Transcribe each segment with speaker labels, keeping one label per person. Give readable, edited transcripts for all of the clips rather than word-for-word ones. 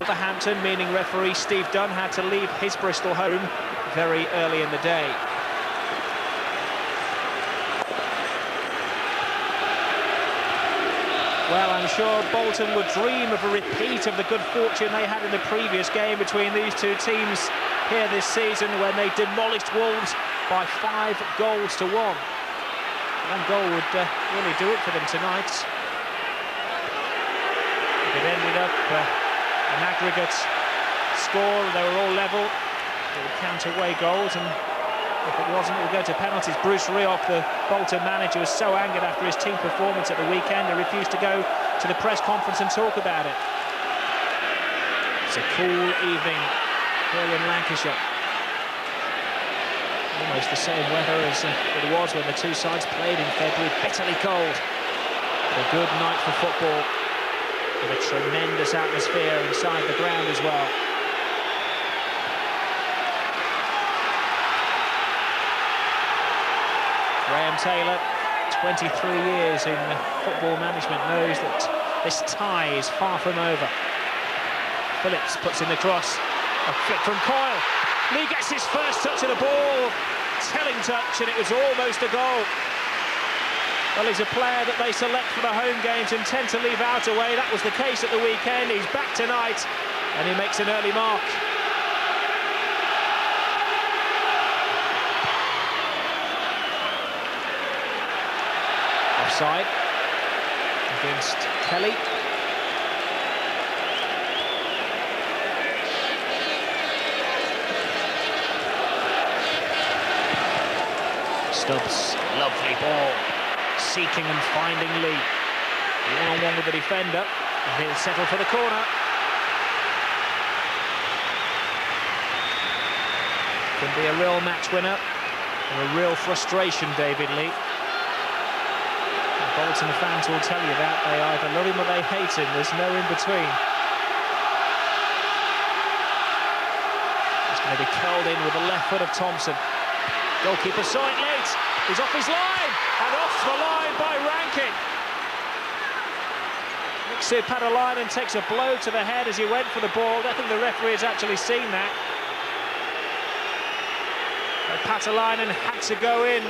Speaker 1: Wolverhampton, meaning referee Steve Dunn had to leave his Bristol home very early in the day. Well, I'm sure Bolton would dream of a repeat of the good fortune they had in the previous game between these two teams here this season, when they demolished Wolves by 5 goals to 1. One goal would really do it for them tonight. If it ended up an aggregate score, they were all level, it would count away goals, and if it wasn't, it would go to penalties. Bruce Rioch, the Bolton manager, was so angered after his team performance at the weekend, he refused to go to the press conference and talk about it. It's a cool evening here in Lancashire. Almost the same weather as it was when the two sides played in February. Bitterly cold. But a good night for football, with a tremendous atmosphere inside the ground as well. Graham Taylor, 23 years in football management, knows that this tie is far from over. Phillips puts in the cross, a flick from Coyle. Lee gets his first touch of the ball, telling touch, and it was almost a goal. Well, he's a player that they select for the home games and tend to leave out away. That was the case at the weekend. He's back tonight, and he makes an early mark. Offside against Kelly. Stubbs, lovely ball, seeking and finding Lee. One-on-one with the defender, and he'll settle for the corner. Can be a real match winner, or a real frustration, David Lee. Bolton fans will tell you that. They either love him or they hate him. There's no in-between. He's going to be curled in with the left foot of Thompson. Goalkeeper saw it late. He's off his line, and off the line by Rankin. Mixu Padalainen takes a blow to the head as he went for the ball. I don't think the referee has actually seen that. But Padalainen had to go in,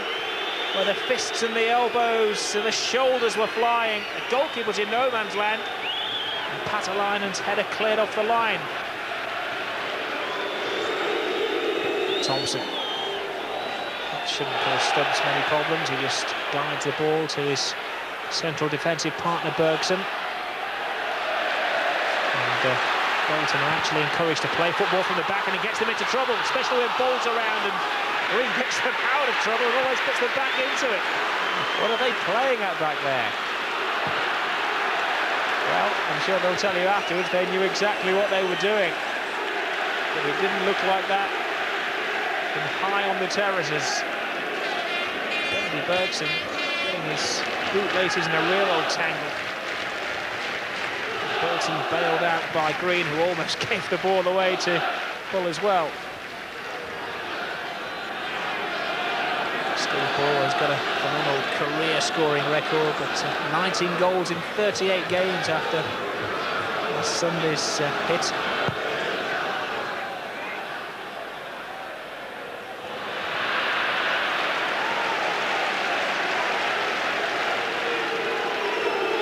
Speaker 1: where the fists and the elbows and the shoulders were flying. The goalkeeper was in no man's land, and Padalainen's header cleared off the line. Thompson. That shouldn't cause Stubbs many problems. He just guides the ball to his central defensive partner, Bergson. And Bolton are actually encouraged to play football from the back, and it gets them into trouble, especially when Ball's around, and Green gets them out of trouble and always puts them back into it. What are they playing at back there? Well, I'm sure they'll tell you afterwards they knew exactly what they were doing, but it didn't look like that from high on the terraces. Andy Bergson getting his bootlaces in a real old tangle. Bolton bailed out by Green, who almost gave the ball away to Bull as well. Steve Bull has got a phenomenal career scoring record, but 19 goals in 38 games after Sunday's hit.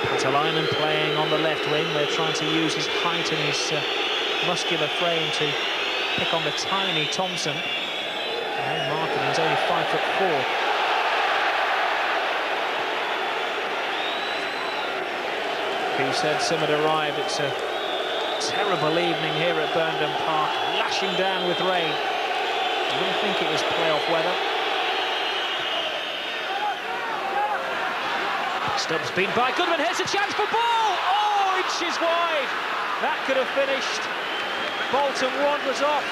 Speaker 1: Padalainen playing on the left wing. They're trying to use his height and his muscular frame to pick on the tiny Thompson. And marking, he's only 5'4". Who said some had arrived? It's a terrible evening here at Burnden Park, lashing down with rain. I didn't think it was playoff weather. Stubbs beat by Goodman. Here's a chance for Ball. Oh, inches wide. That could have finished. Bolton wanders off.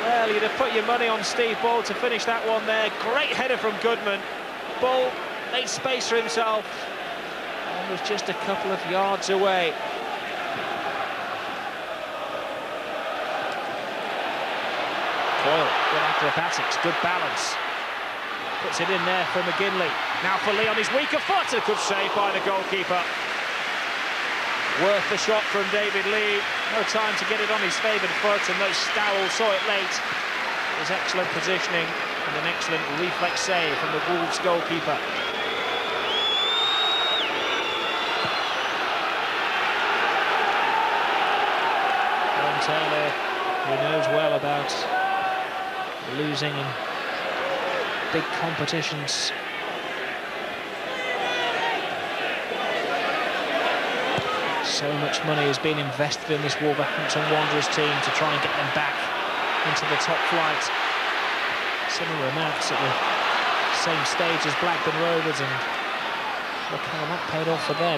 Speaker 1: Well, you'd have put your money on Steve Ball to finish that one there. Great header from Goodman. Ball made space for himself and was just a couple of yards away. Coyle, good acrobatics, good balance. Puts it in there for McGinley. Now for Lee on his weaker foot. A good save by the goalkeeper. Worth the shot from David Lee. No time to get it on his favoured foot, and though Stowell saw it late, it was excellent positioning and an excellent reflex save from the Wolves goalkeeper. Alan Taylor, who knows well about losing in big competitions. So much money has been invested in this Wolverhampton Wanderers team to try and get them back into the top flight. Similar amounts at the same stage as Blackburn Rovers, and look how that paid off for them.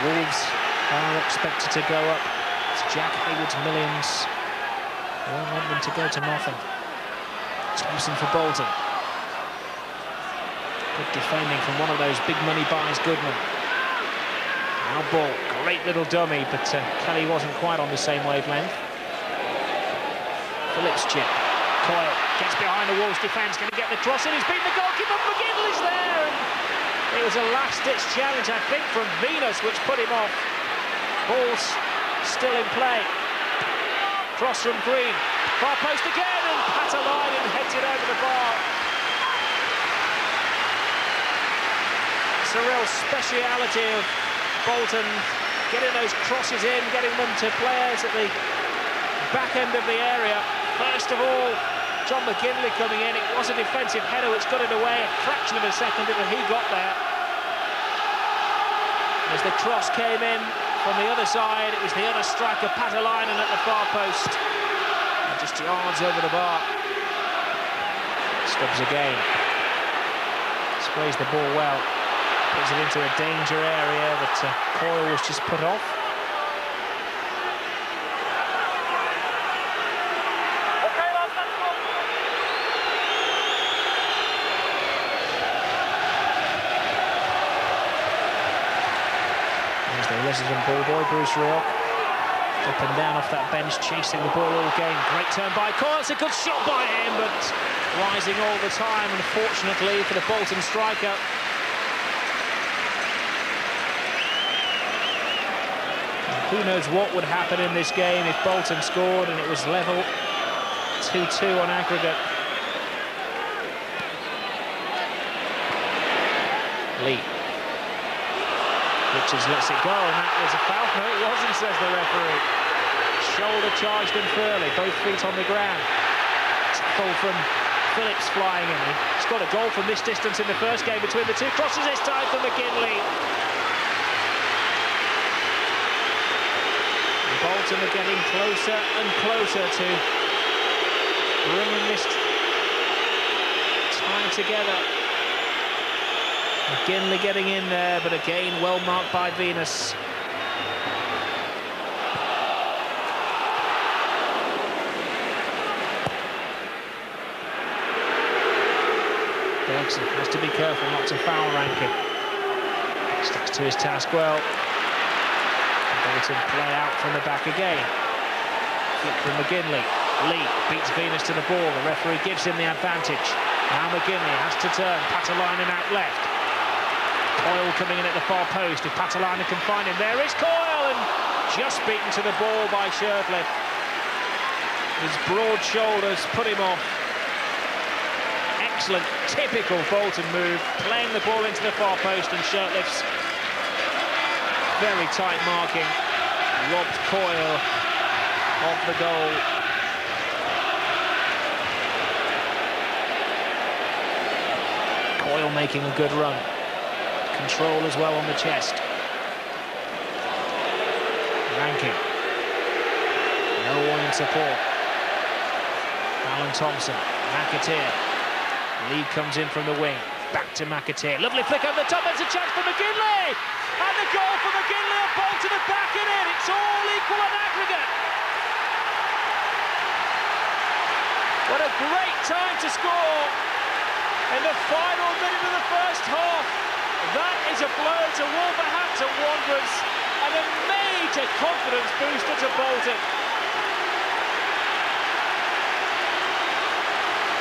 Speaker 1: Wolves are expected to go up. It's Jack Hayward's millions. They won't want them to go to nothing. Thompson for Bolton. Good defending from one of those big money buys, Goodman. Now ball, great little dummy, but Kelly wasn't quite on the same wavelength. Phillips chip. Coyle gets behind the Wolves defence, going to get the cross in. He's beaten the goalkeeper. McGinley's there. And it was a last-ditch challenge, I think, from Venus, which put him off. Ball's still in play. Cross from Green. Far post again, and Patalainen heads it over the bar. It's a real speciality of Bolton, getting those crosses in, getting them to players at the back end of the area. First of all, John McGinley coming in. It was a defensive header which got it away a fraction of a second until he got there. As the cross came in from the other side, it was the other striker, Patalainen, at the far post. And just yards over the bar. Stubbs again. Sprays the ball well. Puts it into a danger area that Coyle was just put off.
Speaker 2: Okay, lads, let's go.
Speaker 1: There's the resident ball boy, Bruce Rioch. Up and down off that bench, chasing the ball all game. Great turn by Coyle. It's a good shot by him, but rising all the time, unfortunately, for the Bolton striker. Who knows what would happen in this game if Bolton scored and it was level, 2-2 on aggregate. Lee. Richards lets it go, and that was a foul. No, it wasn't, says the referee. Shoulder charged unfairly, both feet on the ground. It's a goal from Phillips flying in. He's got a goal from this distance in the first game between the two. Crosses this time for McGinley. Bolton are getting closer and closer to bringing this tie together. McGinley getting in there, but again well marked by Venus. Bergson has to be careful not to foul Rankin. Sticks to his task well. Bolton play out from the back again. Flick from McGinley. Lee beats Venus to the ball. The referee gives him the advantage. Now McGinley has to turn. Patalainen out left. Coyle coming in at the far post. If Patalainen can find him, there is Coyle, and just beaten to the ball by Shirtliff. His broad shoulders put him off. Excellent, typical Bolton move. Playing the ball into the far post, and Shirtliff's very tight marking robbed Coyle of the goal. Coyle making a good run. Control as well on the chest. Rankin. No one in support. Alan Thompson. McAteer. Lee comes in from the wing. Back to McAteer. Lovely flick over the top. There's a chance for McGinley. And the goal for McGinley, and Bolton are back in it. It's all equal on aggregate. What a great time to score in the final minute of the first half. That is a blow to Wolverhampton Wanderers and a major confidence booster to Bolton.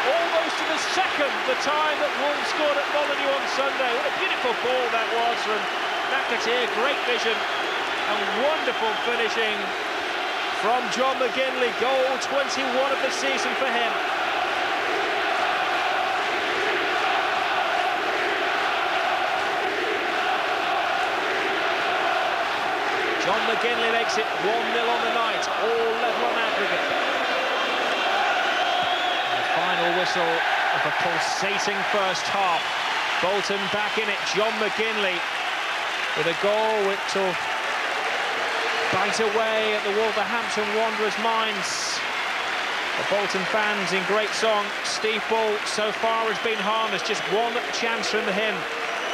Speaker 1: Almost to the second, the the time that Wolves scored at Molyneux on Sunday. What a beautiful ball that was from McAteer, great vision and wonderful finishing from John McGinley. Goal 21 of the season for him. John McGinley makes it 1-0 on the night, all level on aggregate. And the final whistle of a pulsating first half. Bolton back in it, John McGinley with a goal which will bite away at the Wolverhampton Wanderers' minds. The Bolton fans in great song. Steve Bull so far has been harmless, just one chance from him.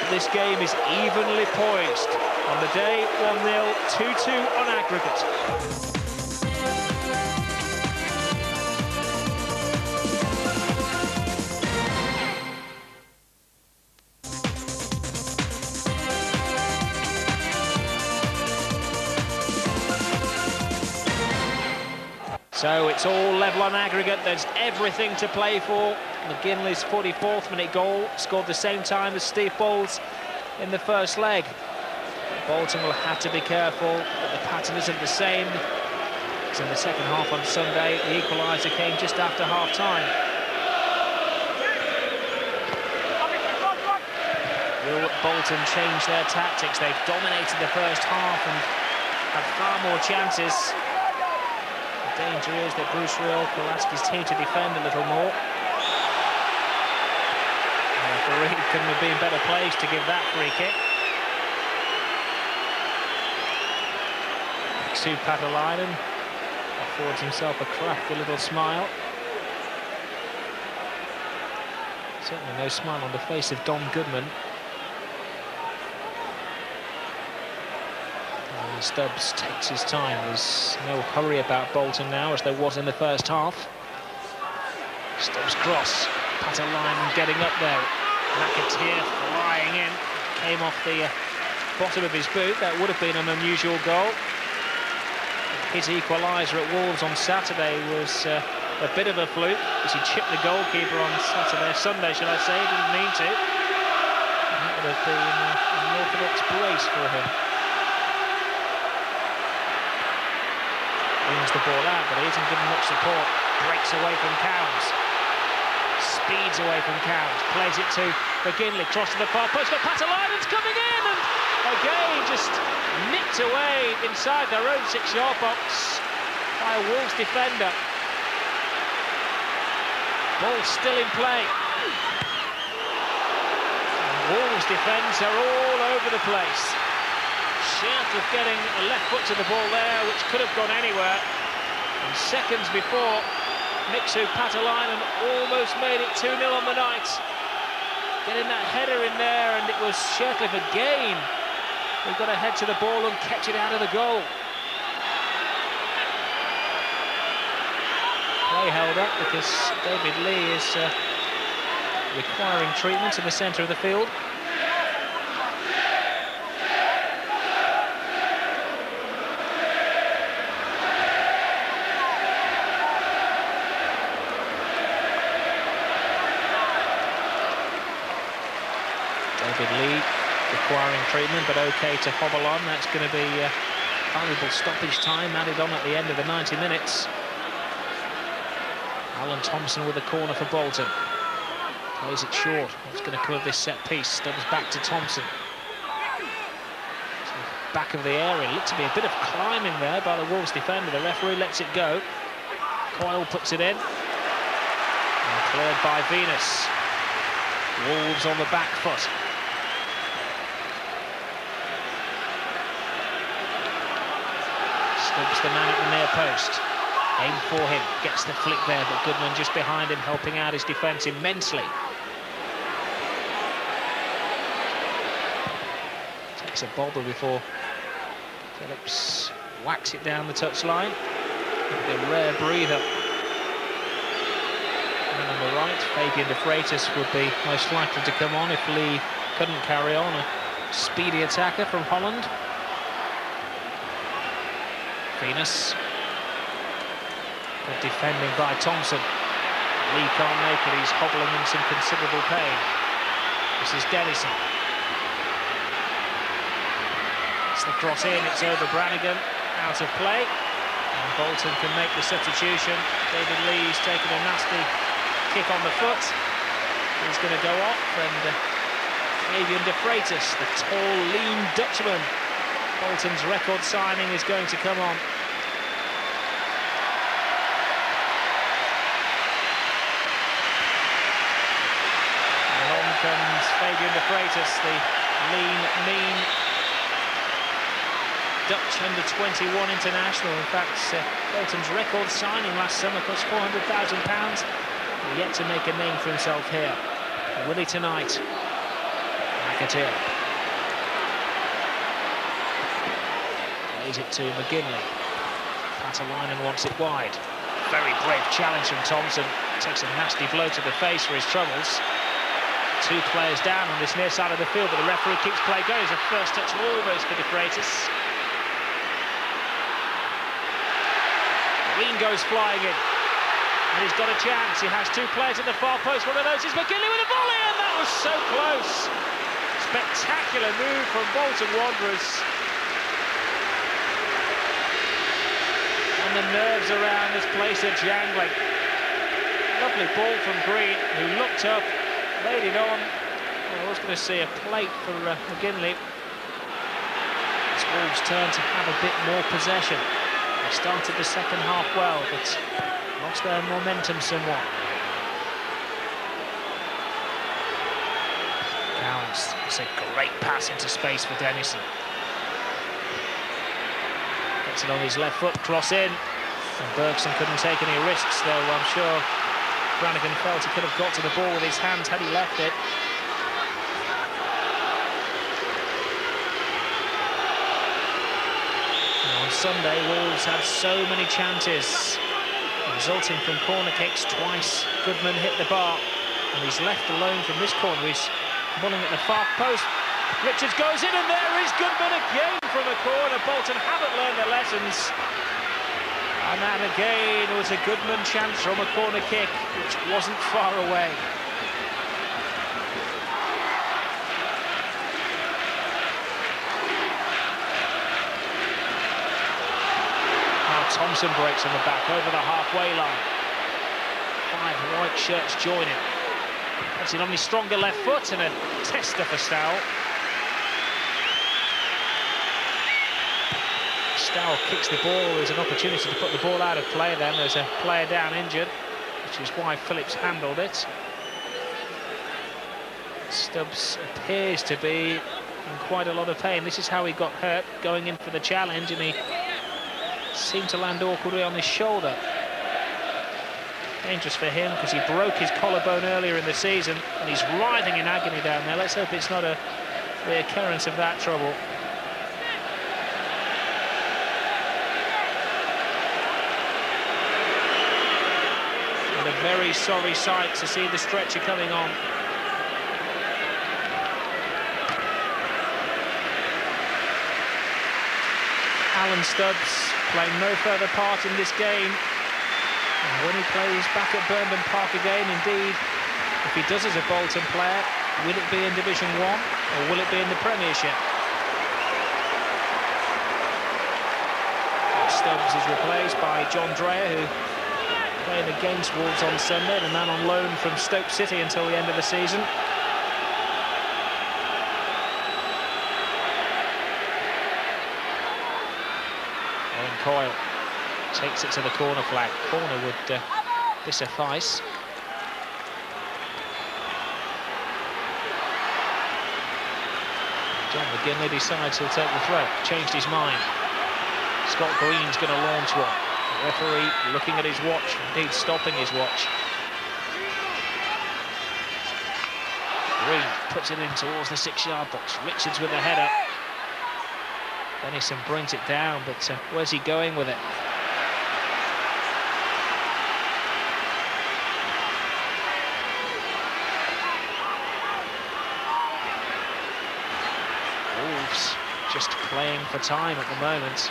Speaker 1: This game is evenly poised. On the day, 1-0, 2-2 on aggregate. So it's all level on aggregate. There's everything to play for. McGinley's 44th minute goal scored the same time as Steve Bull's in the first leg. Bolton will have to be careful that the pattern isn't the same as in the second half on Sunday. The equaliser came just after half-time. Will Bolton change their tactics? They've dominated the first half and had far more chances. The danger is that Bruce Real will ask his team to defend a little more. The referee couldn't have been better placed to give that free kick. Sue Patalainen affords himself a crafty little smile. Certainly no smile on the face of Don Goodman. And Stubbs takes his time. There's no hurry about Bolton now, as there was in the first half. Stubbs cross, Patalainen getting up there. McAteer flying in, came off the bottom of his boot. That would have been an unusual goal. His equaliser at Wolves on Saturday was a bit of a fluke, as he chipped the goalkeeper on Sunday, shall I say. He didn't mean to. And that would have been an orthodox brace for him. Wins the ball out, but he isn't given much support. Breaks away from Cowns. Speeds away from Cowns. Plays it to McGinley. Cross to the far post. But Patalainen's coming in, and again just nicked away inside their own 6-yard box by a Wolves defender. Ball still in play. And Wolves defence are all over the place. Schertl getting a left foot to the ball there, which could have gone anywhere. And seconds before, Mixu Patalainen almost made it 2-0 on the night. Getting that header in there, and it was Schertl again who got a head to the ball and kept it out of the goal. Play held up because David Lee is requiring treatment in the centre of the field. David Lee requiring treatment, but okay to hobble on. That's going to be valuable stoppage time added on at the end of the 90 minutes. Alan Thompson with a corner for Bolton. Plays it short. What's going to come of this set piece? Stubbs back to Thompson. So back of the area. Looked to be a bit of climbing there by the Wolves defender. The referee lets it go. Coyle puts it in. And cleared by Venus. Wolves on the back foot. Stubbs the man at the near post. Aim for him, gets the flick there, but Goodman just behind him, helping out his defence immensely. Takes a bobble before Phillips whacks it down the touchline. A rare breather. And on the right, Fabian de Freitas would be most likely to come on if Lee couldn't carry on. A speedy attacker from Holland. Venus. Good defending by Thompson. Lee can't make it, he's hobbling in some considerable pain. This is Dennison. It's the cross in, it's over Brannigan, out of play. And Bolton can make the substitution. David Lee's taken a nasty kick on the foot. He's going to go off, and Fabian de Freitas, the tall, lean Dutchman, Bolton's record signing, is going to come on. Along comes Fabian de Freitas, the lean, mean Dutch under-21 international. In fact, Bolton's record signing last summer cost £400,000. Yet to make a name for himself here. Will he tonight? McAteer. Plays it to McGinley. Patalainen wants it wide. Very brave challenge from Thompson. Takes a nasty blow to the face for his troubles. Two players down on this near side of the field, but the referee keeps play going. It's a first touch almost for de Freitas. Green goes flying in. And he's got a chance. He has two players at the far post. One of those is McGinley with a volley, and that was so close. Spectacular move from Bolton Wanderers. And the nerves around this place are jangling. Lovely ball from Green, who looked up, laid it on. Well, I was going to see a plate for McGinley. This Wolves turn to have a bit more possession. They started the second half well, but lost their momentum somewhat. Downs, it's a great pass into space for Dennison. Gets it on his left foot, cross in. And Bergson couldn't take any risks, though I'm sure Brannigan felt he could have got to the ball with his hands had he left it. Now on Sunday, Wolves had so many chances, resulting from corner kicks twice. Goodman hit the bar, and he's left alone from this corner. He's mulling at the far post. Richards goes in, and there is Goodman again from a corner. Bolton haven't learned their lessons. And that again was a Goodman chance from a corner kick, which wasn't far away. Thompson breaks on the back over the halfway line. Five white shirts join him. Puts it on his stronger left foot, and a tester for Stowell. Stowell kicks the ball. There's an opportunity to put the ball out of play then. There's a player down injured, which is why Phillips handled it. Stubbs appears to be in quite a lot of pain. This is how he got hurt, going in for the challenge, and he seemed to land awkwardly on his shoulder. Dangerous for him because he broke his collarbone earlier in the season, and he's writhing in agony down there. Let's hope it's not a reoccurrence of that trouble. And a very sorry sight to see the stretcher coming on. Alan Stubbs playing no further part in this game. And when he plays back at Burnham Park again, indeed, if he does as a Bolton player, will it be in Division 1 or will it be in the Premiership? And Stubbs is replaced by John Dreyer, who played against Wolves on Sunday, the man on loan from Stoke City until the end of the season. Coyle takes it to the corner flag. Corner would be suffice. John McGinley decides he'll take the throw. Changed his mind. Scott Green's going to launch one. The referee looking at his watch, indeed stopping his watch. Green puts it in towards the 6-yard box. Richards with the header. Dennison brings it down, but where's he going with it? Wolves just playing for time at the moment.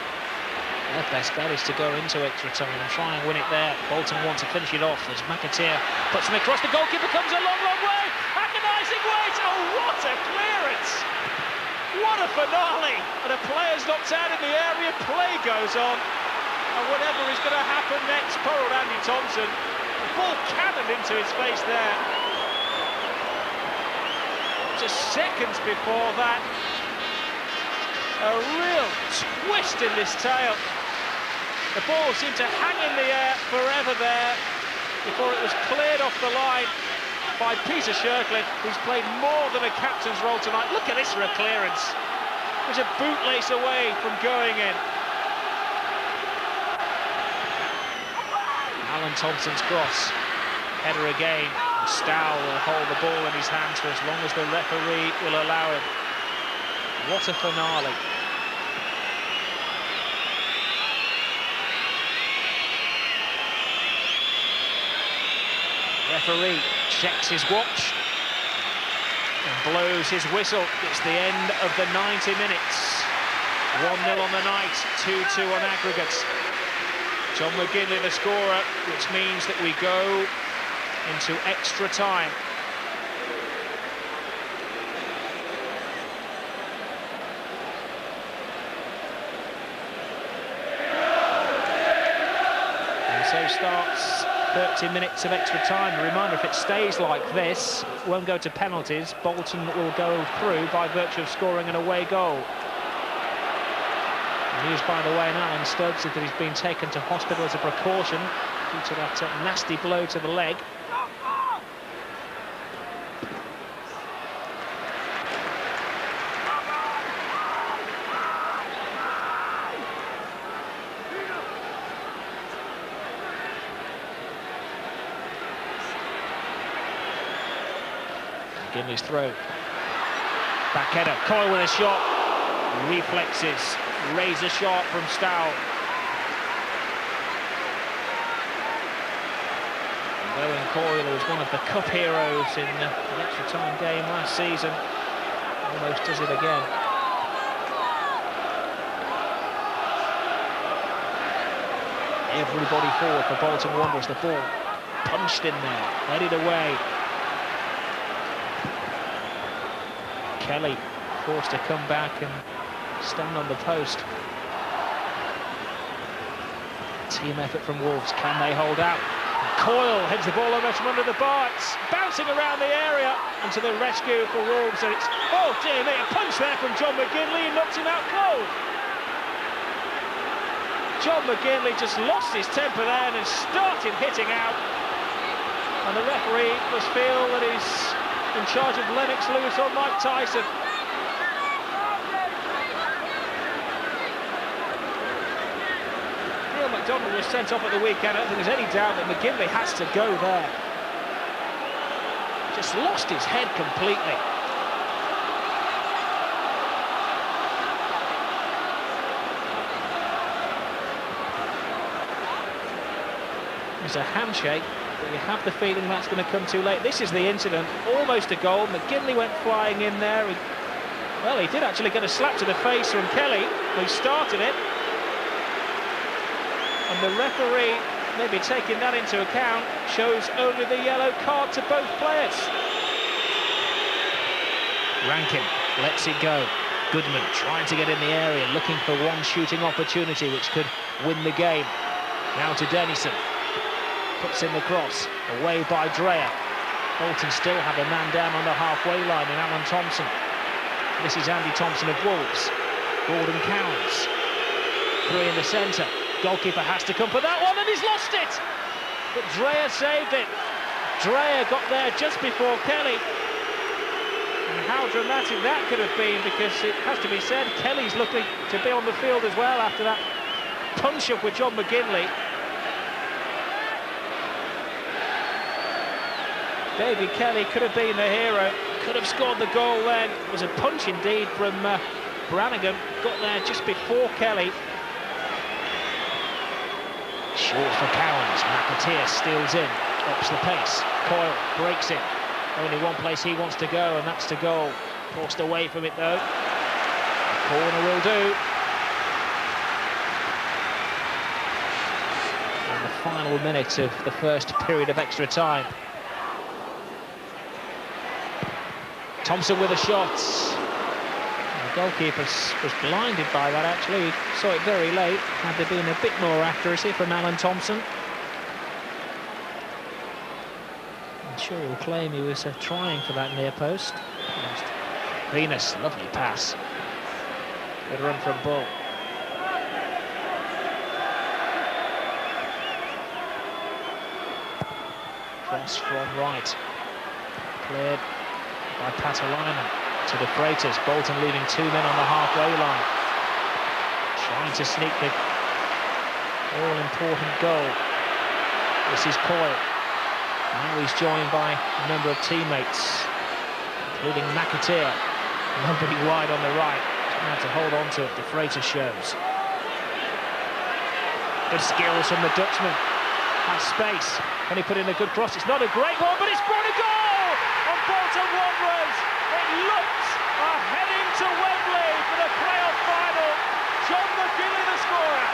Speaker 1: Their best bet is to go into extra time and try and win it there. Bolton want to finish it off as McAteer puts him across. The goalkeeper comes a long, long way. Agonising wait. Oh, what a clearance! What a finale! And a player's knocked out in the area. Play goes on. And whatever is going to happen next, poor old Andy Thompson. The ball cannoned into his face there. Just seconds before that. A real twist in this tale. The ball seemed to hang in the air forever there before it was cleared off the line by Peter Shirkland, who's played more than a captain's role tonight. Look at this for a clearance. It was a bootlace away from going in. Alan Thompson's cross. Header again. And Stow will hold the ball in his hands for as long as the referee will allow him. What a finale. Referee checks his watch and blows his whistle. It's the end of the 90 minutes. 1-0 on the night, 2-2 on aggregates. John McGinley the scorer, which means that we go into extra time. And so starts 30 minutes of extra time. A reminder, if it stays like this, it won't go to penalties. Bolton will go through by virtue of scoring an away goal. News, by the way, now Alan Stokes that he's been taken to hospital as a precaution due to that nasty blow to the leg. McGinley's throw. Back header. Coyle with a shot. Reflexes. Razor sharp from Stow. Owen Coyle was one of the cup heroes in the extra time game last season. Almost does it again. Everybody forward for Bolton Wanderers. The ball punched in there, headed away. Kelly forced to come back and stand on the post. Team effort from Wolves. Can they hold out? Coyle heads the ball over from under the bar. It's bouncing around the area and to the rescue for Wolves. And it's, oh dear me, a punch there from John McGinley and knocks him out cold. John McGinley just lost his temper there and started hitting out. And the referee must feel that he's in charge of Lennox Lewis or Mike Tyson. McDonald was sent off at the weekend. I don't think there's any doubt that McGinley has to go there. Just lost his head completely. There's a handshake, but you have the feeling that's going to come too late. This is the incident, almost a goal. McGinley went flying in there. Well, he did actually get a slap to the face from Kelly, who started it. And the referee, maybe taking that into account, shows only the yellow card to both players. Rankin lets it go. Goodman trying to get in the area, looking for one shooting opportunity which could win the game. Now to Dennison. Puts in the cross, away by Dreyer. Bolton still have a man down on the halfway line in Alan Thompson. This is Andy Thompson of Wolves. Gordon Cowans. Three in the centre. Goalkeeper has to come for that one, and he's lost it! But Dreyer saved it. Dreyer got there just before Kelly. And how dramatic that could have been, because it has to be said, Kelly's looking to be on the field as well after that punch-up with John McGinley. David Kelly could have been the hero, could have scored the goal then. It was a punch indeed from Brannigan. Got there just before Kelly. Short for Cowans. McAteer steals in, ups the pace. Coyle breaks it. Only one place he wants to go, and that's to goal. Forced away from it though. The corner will do. final minute of the first period of extra time. Thompson with a shot. The goalkeeper was blinded by that, actually. He saw it very late. Had there been a bit more accuracy from Alan Thompson. I'm sure he'll claim he was trying for that near post. Venus, lovely pass. Good run from Bull. Cross from right. Cleared by Patalainen to the Freitas. Bolton leaving 2 men on the halfway line. Trying to sneak the all-important goal. This is Coyle. Now he's joined by a number of teammates, including McAteer. Nobody wide on the right. He's going to have to hold on to it. The Freitas shows. Good skills from the Dutchman. Has space. Can he put in a good cross? It's not a great one, but it's brought a goal on Bolton Wanderers. It looks a heading to Wembley for the playoff final. John McGinley, the scorer.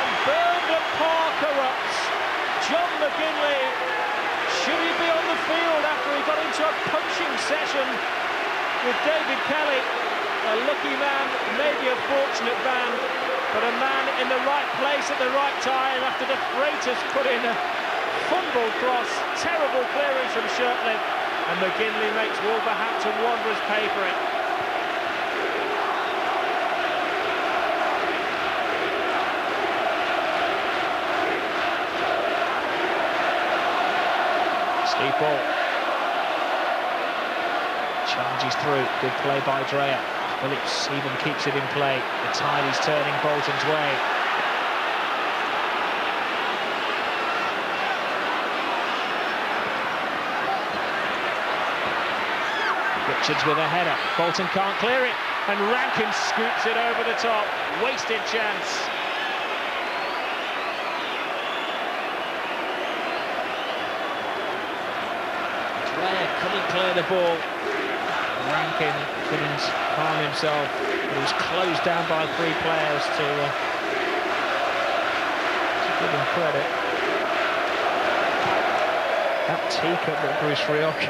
Speaker 1: And Burnley Park erupts. John McGinley, should he be on the field after he got into a punching session with David Kelly? A lucky man, maybe a fortunate man, but a man in the right place at the right time after the Freitas put in a fumbled cross. Terrible clearance from Shirtley, and McGinley makes Wolverhampton Wanderers pay for it. Steve Ball charges through. Good play by Dreyer. Phillips even keeps it in play. The tide is turning Bolton's way. Richards with a header. Bolton can't clear it, and Rankin scoops it over the top. Wasted chance. Dreyer couldn't clear the ball. Rankin couldn't calm himself. He was closed down by 3 players to give him credit. That teacup that Bruce Rioch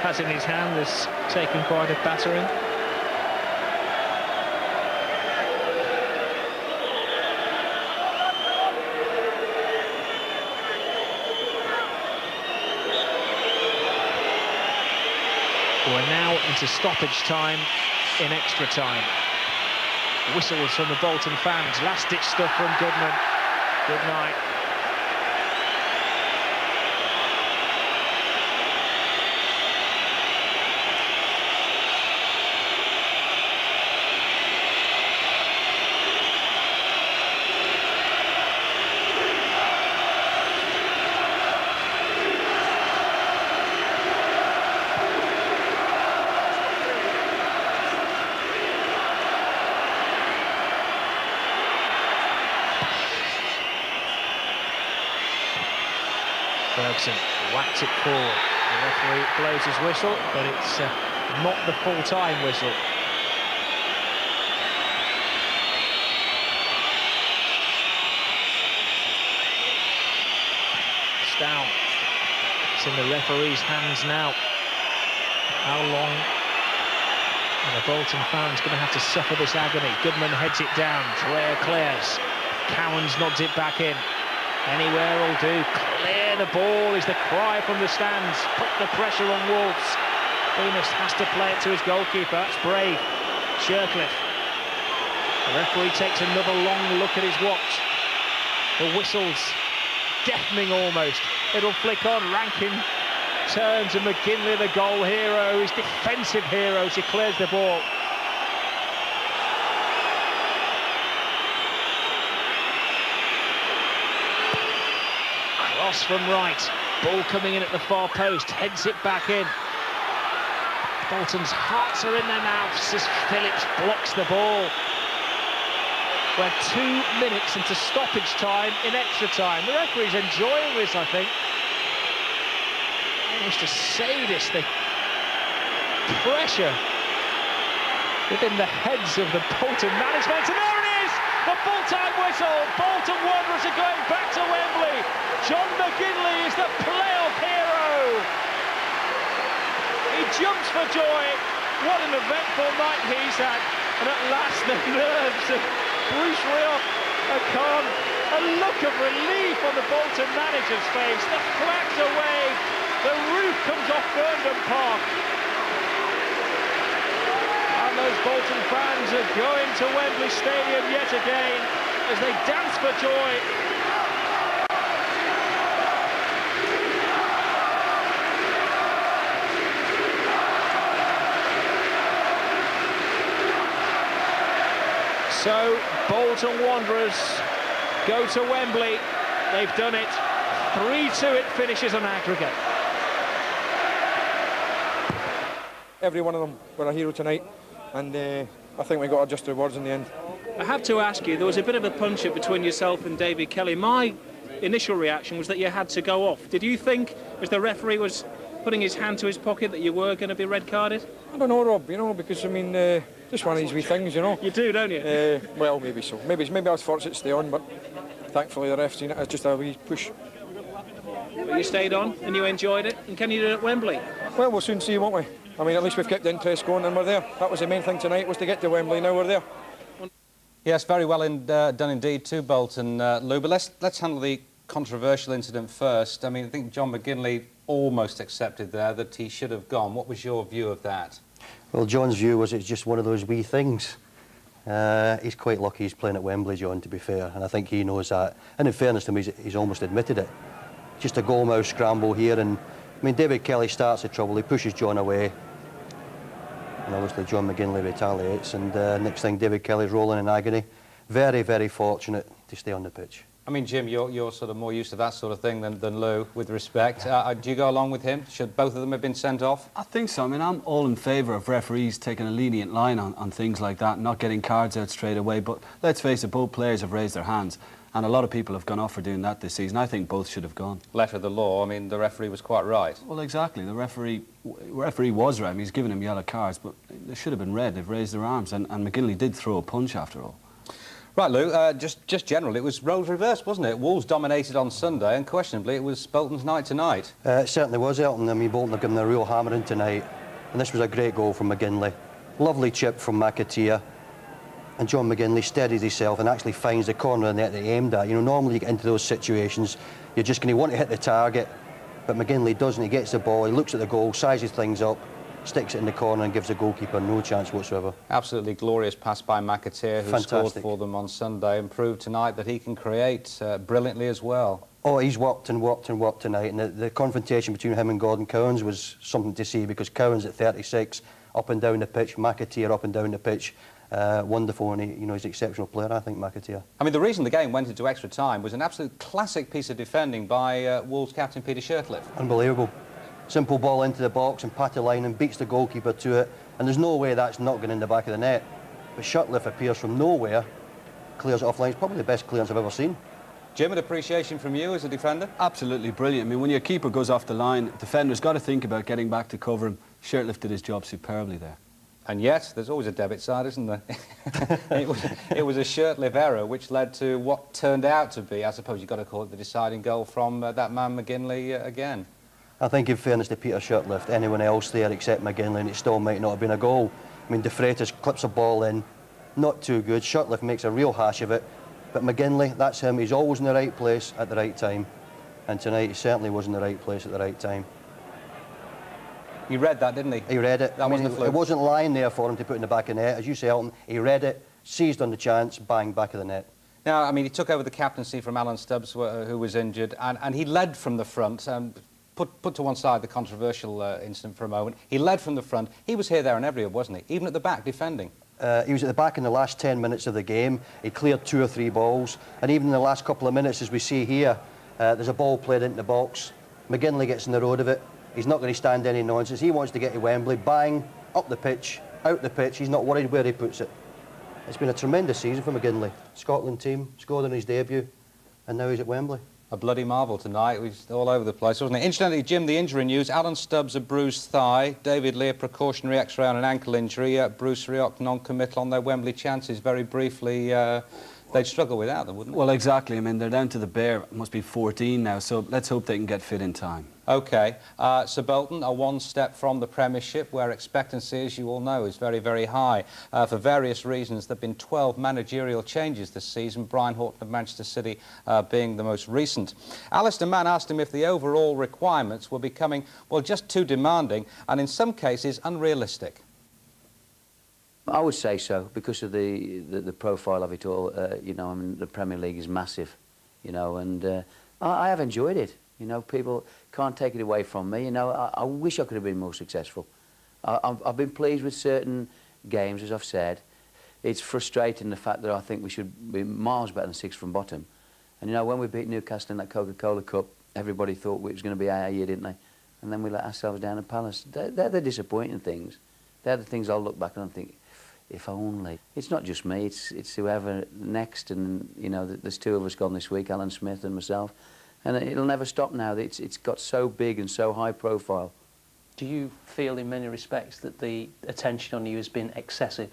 Speaker 1: has in his hand has taken quite a battering. We're now into stoppage time in extra time. Whistles from the Bolton fans. Last-ditch stuff from Goodman. Good night. Bergson whacked it forward. The referee blows his whistle, but it's not the full-time whistle. It's down. It's in the referee's hands now. How long are the Bolton fans going to have to suffer this agony? Goodman heads it down. Dreyer clears. Cowan's nods it back in. Anywhere will do. Clear the ball is the cry from the stands. Put the pressure on Wolves. Venus has to play it to his goalkeeper. That's brave. Shirtcliffe. The referee takes another long look at his watch. The whistle's deafening almost. It'll flick on. Rankin turns, and McGinley, the goal hero, his defensive hero, she clears the ball. Cross from right. Ball coming in at the far post. Heads it back in. Bolton's hearts are in their mouths as Phillips blocks the ball. We're 2 minutes into stoppage time in extra time. The referee's enjoying this, I think. Almost a sadist. pressure within the heads of the Bolton management, and there it is, the full-time whistle. Bolton Wanderers are going back to Wembley. John McGinley is the playoff hero. He jumps for joy. What an eventful night he's had, and at last the nerves of Bruce Rioch are calm. A look of relief on the Bolton manager's face. The flags are waved. The roof comes off Burnden Park. And those Bolton fans are going to Wembley Stadium yet again as they dance for joy. So, Bolton Wanderers go to Wembley. They've done it. 3-2 it finishes on aggregate.
Speaker 3: Every one of them were a hero tonight, and I think we got our just rewards in the end.
Speaker 4: I have to ask you, there was a bit of a punch-up between yourself and David Kelly. My initial reaction was that you had to go off. Did you think, as the referee was putting his hand to his pocket, that you were going to be red-carded?
Speaker 3: I don't know, Rob, you know, because, I mean, just one of these wee things, you know.
Speaker 4: You do, don't you?
Speaker 3: Well, maybe so. Maybe I was fortunate to stay on, but thankfully the ref seen it as just a wee push.
Speaker 4: But you stayed on and you enjoyed it, and can you do it at Wembley?
Speaker 3: Well, we'll soon see, won't we? I mean, at least we've kept the interest going and we're there. That was the main thing tonight, was to get to Wembley. Now we're there.
Speaker 5: Yes, very well done indeed to Bolton, Lou. But let's handle the controversial incident first. I mean, I think John McGinley almost accepted there that he should have gone. What was your view of that?
Speaker 6: Well, John's view was it's just one of those wee things. He's quite lucky he's playing at Wembley, John, to be fair, and I think he knows that. And in fairness to him, he's almost admitted it. Just a goal-mouth scramble here, and I mean, David Kelly starts the trouble, he pushes John away, and obviously John McGinley retaliates, and next thing David Kelly's rolling in agony. Very, very fortunate to stay on the pitch.
Speaker 5: I mean, Jim, you're sort of more used to that sort of thing than Lou, with respect. Do you go along with him? Should both of them have been sent off?
Speaker 7: I think so. I mean, I'm all in favour of referees taking a lenient line on things like that, not getting cards out straight away. But let's face it, both players have raised their hands, and a lot of people have gone off for doing that this season. I think both should have gone.
Speaker 5: Letter of the law, I mean, the referee was quite right.
Speaker 7: Well, exactly. The referee was right. I mean, he's given him yellow cards, but they should have been red. They've raised their arms, and McGinley did throw a punch after all.
Speaker 5: Right, Lou, just generally, it was roles reversed, wasn't it? Wolves dominated on Sunday, and questionably, it was Bolton's night tonight.
Speaker 6: It certainly was, Elton. I mean, Bolton have given a real hammering tonight, and this was a great goal from McGinley. Lovely chip from McAteer, and John McGinley steadies himself and actually finds the corner of the net that he aimed at. You know, normally you get into those situations, you're just going to want to hit the target, but McGinley doesn't. He gets the ball, he looks at the goal, sizes things up, sticks it in the corner and gives the goalkeeper no chance whatsoever.
Speaker 5: Absolutely glorious pass by McAteer, who
Speaker 6: Fantastic.
Speaker 5: scored for them on Sunday, and proved tonight that he can create brilliantly as well.
Speaker 6: Oh, he's worked and worked and worked tonight, and the confrontation between him and Gordon Cowans was something to see, because Cowans at 36, up and down the pitch, McAteer up and down the pitch, wonderful, and he's an exceptional player, I think, McAteer.
Speaker 5: I mean, the reason the game went into extra time was an absolute classic piece of defending by Wolves captain Peter Shirtliff.
Speaker 6: Unbelievable. Simple ball into the box and pat the line and beats the goalkeeper to it, and there's no way that's not going in the back of the net. But Shirtliff appears from nowhere, clears it offline. It's probably the best clearance I've ever seen.
Speaker 5: Jim, an appreciation from you as a defender?
Speaker 7: Absolutely brilliant. I mean, when your keeper goes off the line, defender's got to think about getting back to cover him. Shirtliff did his job superbly there.
Speaker 5: And yet, there's always a debit side, isn't there? it was a Shirtliff error which led to what turned out to be, I suppose you've got to call it, the deciding goal from that man McGinley again.
Speaker 6: I think, in fairness to Peter Shirtliff, anyone else there except McGinley, and it still might not have been a goal. I mean, De Freitas clips a ball in, not too good. Shirtliff makes a real hash of it, but McGinley, that's him. He's always in the right place at the right time, and tonight he certainly was in the right place at the right time.
Speaker 5: He read that, didn't he?
Speaker 6: He read it.
Speaker 5: That wasn't a fluke.
Speaker 6: It wasn't lying there for him to put in the back of the net. As you say, Elton, he read it, seized on the chance, bang, back of the net.
Speaker 5: Now, I mean, he took over the captaincy from Alan Stubbs, who was injured, and he led from the front. Put to one side the controversial incident for a moment. He led from the front. He was here, there and everywhere, wasn't he? Even at the back, defending.
Speaker 6: He was at the back in the last 10 minutes of the game. He cleared 2 or 3 balls. And even in the last couple of minutes, as we see here, there's a ball played into the box. McGinley gets in the road of it. He's not going to stand any nonsense. He wants to get to Wembley. Bang, up the pitch, out the pitch. He's not worried where he puts it. It's been a tremendous season for McGinley. Scotland team, scored in his debut, and now he's at Wembley.
Speaker 5: a bloody marvel tonight. It was all over the place, wasn't it? Incidentally, Jim, the injury news: Alan Stubbs, a bruised thigh; David Lee, a precautionary X-ray on an ankle injury; Bruce Rioch, non-committal on their Wembley chances. Very briefly, they'd struggle without them, wouldn't they?
Speaker 7: Well, exactly. I mean, they're down to the bare, it must be 14 now, so let's hope they can get fit in time.
Speaker 5: OK, so Bolton are one step from the Premiership, where expectancy, as you all know, is very, very high. For various reasons, there have been 12 managerial changes this season, Brian Horton of Manchester City being the most recent. Alistair Mann asked him if the overall requirements were becoming, well, just too demanding and in some cases unrealistic.
Speaker 8: I would say so, because of the profile of it all. You know, I mean, the Premier League is massive, you know, and I have enjoyed it. You know, people can't take it away from me. You know, I wish I could have been more successful. I've been pleased with certain games, as I've said. It's frustrating, the fact that I think we should be miles better than sixth from bottom. And, you know, when we beat Newcastle in that Coca-Cola Cup, everybody thought it was going to be our year, didn't they? And then we let ourselves down at Palace. They're the disappointing things. They're the things I'll look back and think, if only. It's not just me, it's whoever next. And, you know, there's two of us gone this week, Alan Smith and myself. And it'll never stop now. It's got so big and so high profile.
Speaker 9: Do you feel in many respects that the attention on you has been excessive?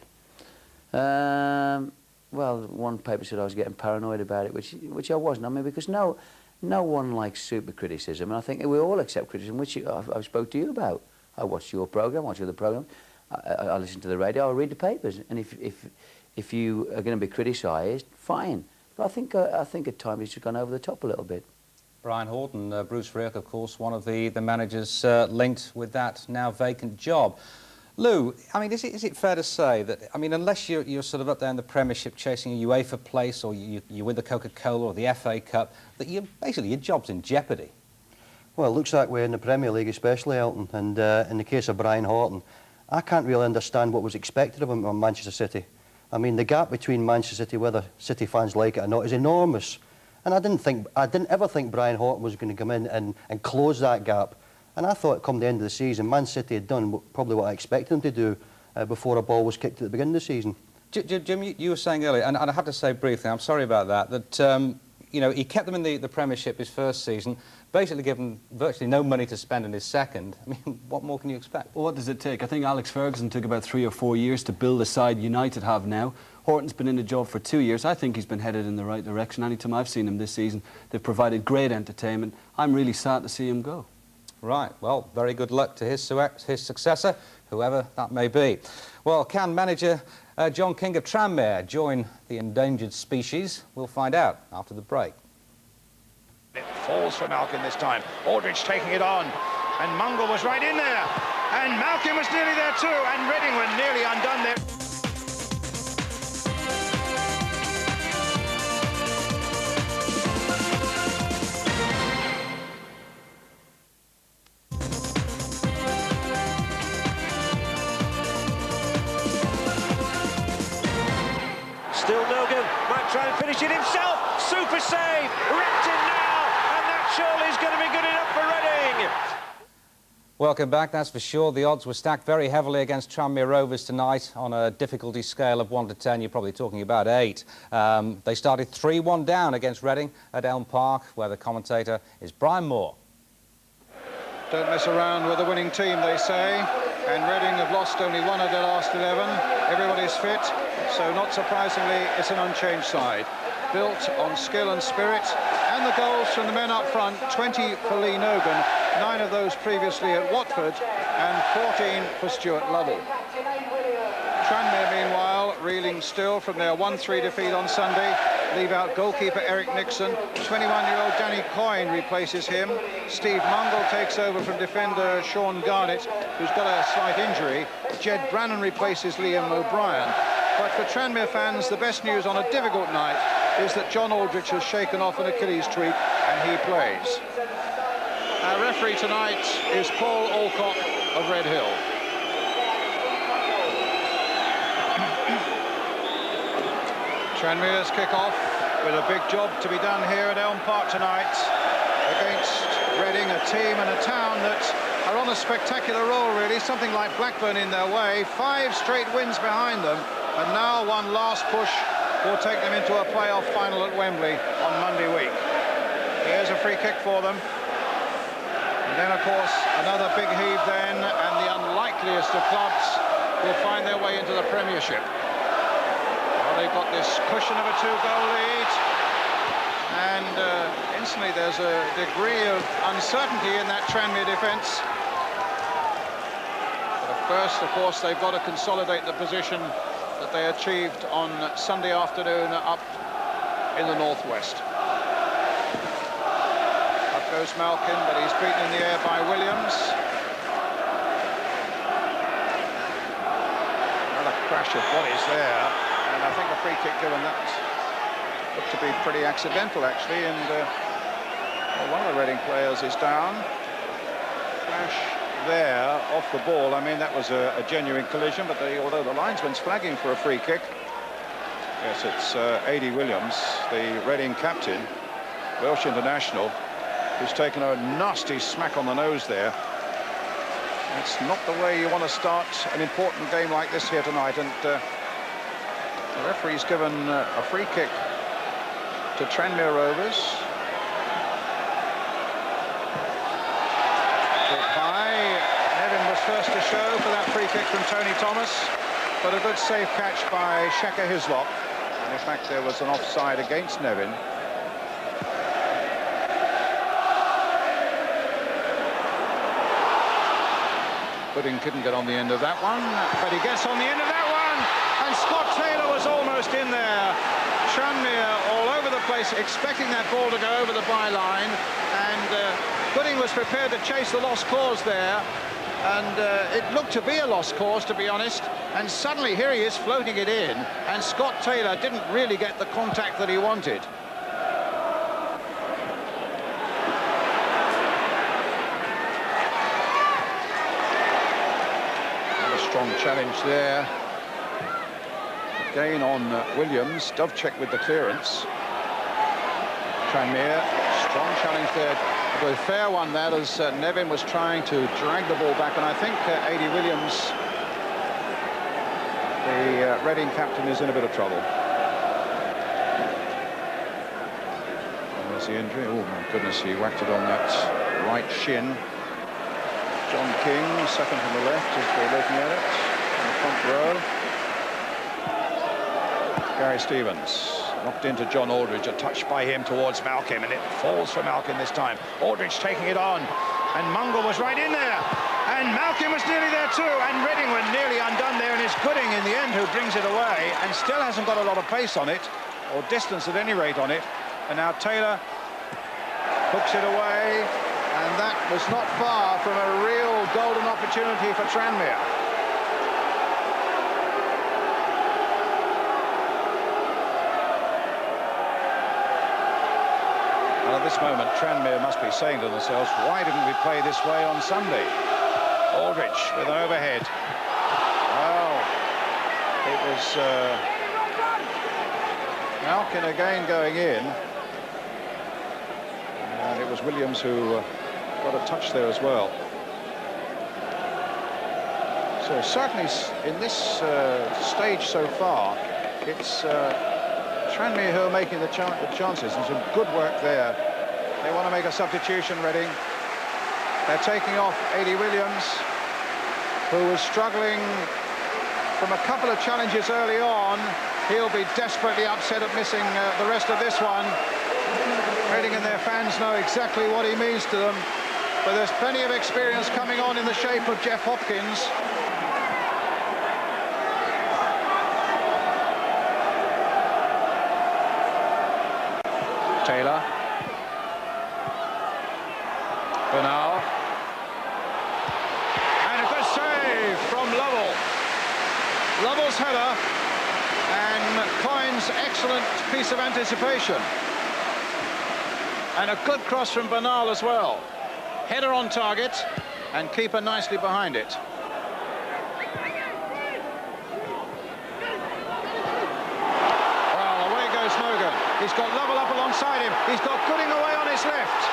Speaker 8: Well, one paper said I was getting paranoid about it, which I wasn't. I mean, because no one likes super criticism, and I think we all accept criticism, which I spoke to you about. I watched your programme, I watched other programmes, I listen to the radio, I read the papers, and if you are going to be criticised, fine. But I think at times it's just gone over the top a little bit.
Speaker 5: Brian Horton, Bruce Rioch, of course, one of the managers linked with that now vacant job. Lou, I mean, is it fair to say that, I mean, unless you're sort of up there in the Premiership chasing a UEFA place, or you win the Coca-Cola or the FA Cup, that basically your job's in jeopardy?
Speaker 6: Well, it looks that way in the Premier League especially, Elton, and in the case of Brian Horton, I can't really understand what was expected of him on Manchester City. I mean, the gap between Manchester City, whether City fans like it or not, is enormous. And I didn't ever think Brian Horton was going to come in and close that gap. And I thought come the end of the season, Man City had done probably what I expected them to do before a ball was kicked at the beginning of the season.
Speaker 5: Jim, you were saying earlier, and I have to say briefly, I'm sorry about that, you know, he kept them in the Premiership his first season, basically given virtually no money to spend in his second. I mean, what more can you expect?
Speaker 7: Well, what does it take? I think Alex Ferguson took about 3 or 4 years to build the side United have now. Horton's been in the job for 2 years. I think he's been headed in the right direction. Anytime I've seen him this season, they've provided great entertainment. I'm really sad to see him go.
Speaker 5: Right, well, very good luck to his successor, whoever that may be. Well, can manager John King of Tranmere join the endangered species? We'll find out after the break.
Speaker 10: It falls for Malkin this time. Aldridge taking it on, and Mungle was right in there, and Malkin was nearly there too, and Reading were nearly undone there.
Speaker 2: Still no good. Might try and finish it himself. Super save. Wrapped in now. And that surely is going to be good enough for Reading.
Speaker 5: Welcome back, that's for sure. The odds were stacked very heavily against Tranmere Rovers tonight on a difficulty scale of 1 to 10. You're probably talking about 8. They started 3-1 down against Reading at Elm Park, where the commentator is Brian Moore.
Speaker 11: Don't mess around with a winning team, they say. And Reading have lost only 1 of their last 11. Everybody's fit, so not surprisingly, it's an unchanged side. Built on skill and spirit, and the goals from the men up front, 20 for Lee Nogan, 9 of those previously at Watford, and 14 for Stuart Lovell. Tranmere, meanwhile, reeling still from their 1-3 defeat on Sunday. Leave out goalkeeper Eric Nixon. 21-year-old Danny Coyne replaces him. Steve Mungle takes over from defender Sean Garnett, who's got a slight injury. Jed Brannan replaces Liam O'Brien. But for Tranmere fans, the best news on a difficult night is that John Aldridge has shaken off an Achilles tweak and he plays. Our referee tonight is Paul Alcock of Red Hill. Tranmere's kick-off with a big job to be done here at Elm Park tonight against Reading, a team and a town that are on a spectacular roll, really. Something like Blackburn in their way. 5 straight wins behind them, and now one last push will take them into a playoff final at Wembley on Monday week. Here's a free kick for them. And then, of course, another big heave then, and the unlikeliest of clubs will find their way into the Premiership. Well, they've got this cushion of a 2-goal lead, and instantly there's a degree of uncertainty in that Tranmere defence. But first, of course, they've got to consolidate the position that they achieved on Sunday afternoon up in the northwest. Up goes Malkin, but he's beaten in the air by Williams. Another crash of bodies there, and I think a free kick given that looked to be pretty accidental actually, and well, one of the Reading players is down. Crash there off the ball. I mean, that was a genuine collision, but although the linesman's flagging for a free kick. Yes, it's A.D. Williams, the Reading captain, Welsh international, who's taken a nasty smack on the nose there. That's not the way you want to start an important game like this here tonight, and the referee's given a free kick to Tranmere Rovers. Nevin was first to show for that free kick from Tony Thomas, but a good safe catch by Shaka Hislop. And in fact, there was an offside against Nevin. Gooding couldn't get on the end of that one, but he gets on the end of that one, and Scott Taylor was almost in there. Tranmere all over the place, expecting that ball to go over the byline, and Gooding was prepared to chase the lost cause there, and it looked to be a lost cause, to be honest, and suddenly here he is floating it in, and Scott Taylor didn't really get the contact that he wanted. Another strong challenge there. Again on Williams. Dovcek with the clearance. Tranmere, strong challenge there. A fair one that, as Nevin was trying to drag the ball back, and I think A.D. Williams, the Reading captain, is in a bit of trouble. And there's the injury. Oh my goodness, he whacked it on that right shin. John King, second from the left, as we're looking at it, in the front row. Gary Stevens. Knocked into John Aldridge, a touch by him towards Malkin, and it falls for Malkin this time. Aldridge taking it on, and Mungle was right in there, and Malkin was nearly there too, and Reading were nearly undone there, and it's Gooding in the end who brings it away, and still hasn't got a lot of pace on it, or distance at any rate on it, and now Taylor hooks it away, and that was not far from a real golden opportunity for Tranmere. At this moment, Tranmere must be saying to themselves, why didn't we play this way on Sunday? Aldridge with an overhead. Well, it was Malkin again going in. And it was Williams who got a touch there as well. So certainly in this stage so far, it's Tranmere who are making the chances, and some good work there. They want to make a substitution, Reading. They're taking off A.D. Williams, who was struggling from a couple of challenges early on. He'll be desperately upset at missing the rest of this one. Reading and their fans know exactly what he means to them, but there's plenty of experience coming on in the shape of Jeff Hopkins. Taylor. Bernal. And a good save from Lovell. Lovell's header, and Coyne's excellent piece of anticipation. And a good cross from Bernal as well. Header on target, and keeper nicely behind it. Well, away goes Mogan. He's got Lovell up alongside him. He's got Gooding away on his left.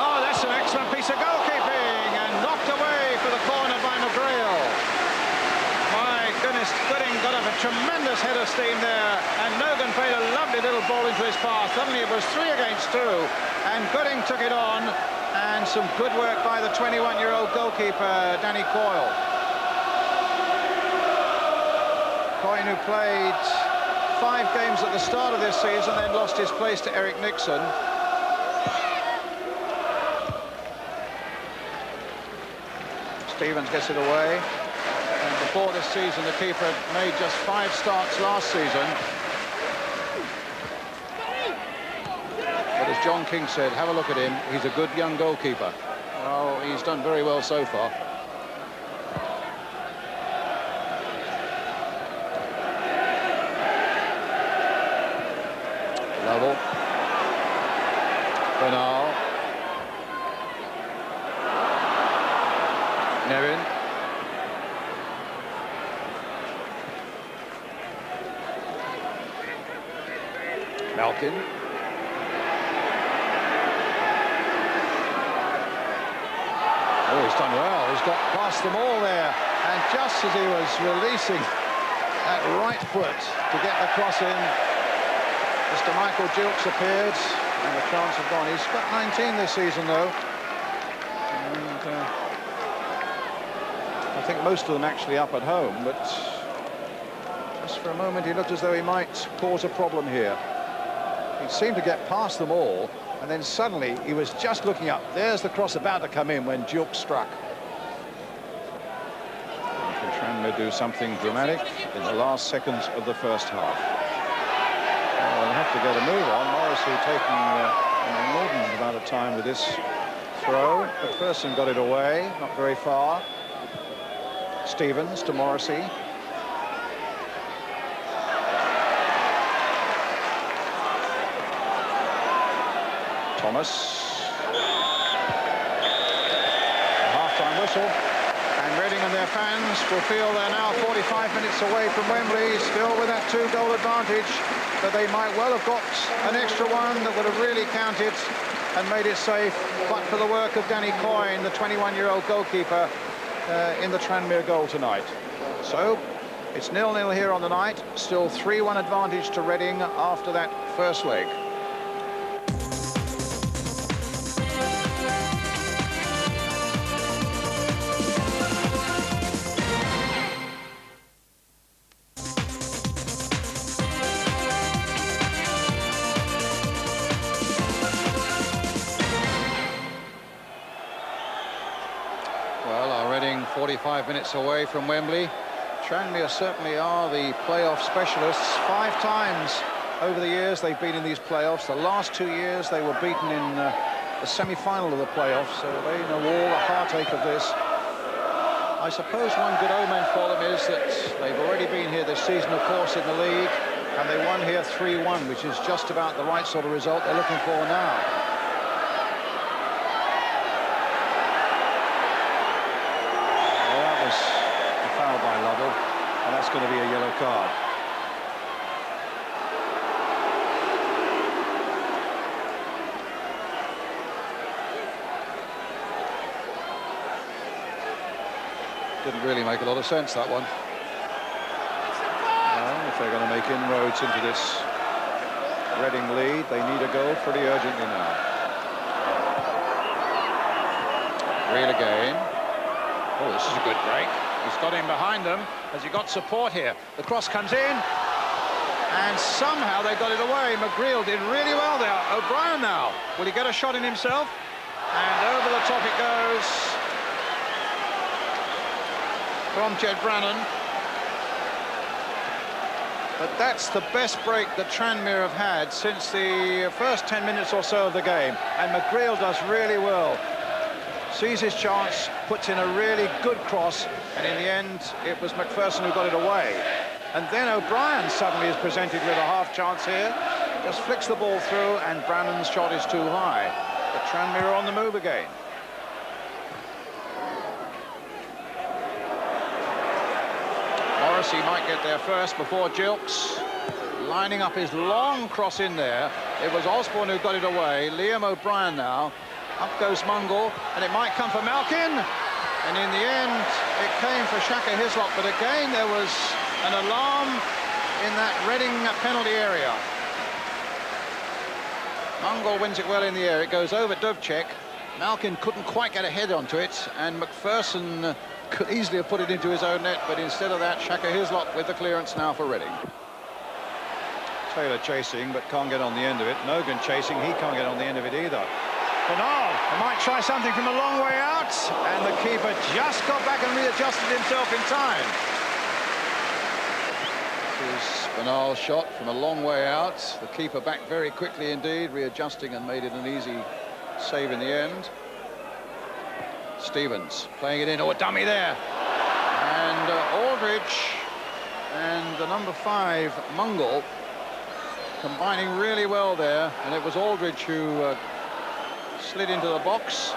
Speaker 11: Oh, that's an excellent piece of goalkeeping, and knocked away for the corner by McGrail. My goodness, Gooding got up a tremendous head of steam there, and no Morgan played a lovely little ball into his path. Suddenly it was 3 against 2, and Gooding took it on, and some good work by the 21-year-old goalkeeper, Danny Coyle. Coyle, who played 5 games at the start of this season, then lost his place to Eric Nixon. Stevens gets it away. And before this season, the keeper had made just 5 starts last season. But as John King said, have a look at him. He's a good young goalkeeper. Well, he's done very well so far. Level. Bernal. Nevin. Malkin. Oh, he's done well. He's got past them all there. And just as he was releasing that right foot to get the cross in, Mr. Michael Gilks appeared, and the chance had gone. He's got 19 this season, though. And, I think most of them actually up at home, but just for a moment he looked as though he might cause a problem here. He seemed to get past them all, and then suddenly he was just looking up. There's the cross about to come in when Duke struck. And can Tranmere do something dramatic in the last seconds of the first half? Well, they'll have to get a move on. Morrissey taking an inordinate amount of time with this throw. McPherson got it away, not very far. Stevens to Morrissey. Thomas. Half-time whistle. And Reading and their fans will feel they're now 45 minutes away from Wembley, still with that 2-goal advantage, but they might well have got an extra one that would have really counted and made it safe, but for the work of Danny Coyne, the 21-year-old goalkeeper, in the Tranmere goal tonight. So it's 0-0 here on the night, still 3-1 advantage to Reading after that first leg. Well, our Reading 45 minutes away from Wembley. Tranmere certainly are the playoff specialists. 5 times over the years they've been in these playoffs. The last 2 years they were beaten in the semi-final of the playoffs, so they know all the heartache of this. I suppose one good omen for them is that they've already been here this season, of course, in the league, and they won here 3-1, which is just about the right sort of result they're looking for now. And that's going to be a yellow card. Didn't really make a lot of sense, that one. Well, if they're going to make inroads into this Reading lead, they need a goal pretty urgently now. Reel again. Oh, this is a good break. He's got him behind them. Has he got support here? The cross comes in, and somehow they got it away. McGreal did really well there. O'Brien now. Will he get a shot in himself? And over the top it goes from Jed Brannan. But that's the best break that Tranmere have had since the first 10 minutes or so of the game. And McGreal does really well. Sees his chance, puts in a really good cross, and in the end it was McPherson who got it away. And then O'Brien suddenly is presented with a half chance here, just flicks the ball through, and Brannan's shot is too high. But Tranmere are on the move again. Morrissey might get there first before Gilks, lining up his long cross in there. It was Osborne who got it away. Liam O'Brien now. Up goes Mungle, and it might come for Malkin. And in the end, it came for Shaka Hislop. But again, there was an alarm in that Reading penalty area. Mungall wins it well in the air. It goes over Dovcek. Malkin couldn't quite get a head onto it, and McPherson could easily have put it into his own net, but instead of that, Shaka Hislop with the clearance now for Reading. Taylor chasing, but can't get on the end of it. Nogan chasing, he can't get on the end of it either.
Speaker 10: Bernal might try something from a long way out, and the keeper just got back and readjusted himself in time.
Speaker 11: This is Bernal's shot from a long way out. The keeper back very quickly indeed, readjusting, and made it an easy save in the end. Stevens playing it in, a dummy there. And Aldridge and the number 5, Mungall, combining really well there, and it was Aldridge who slid into the box.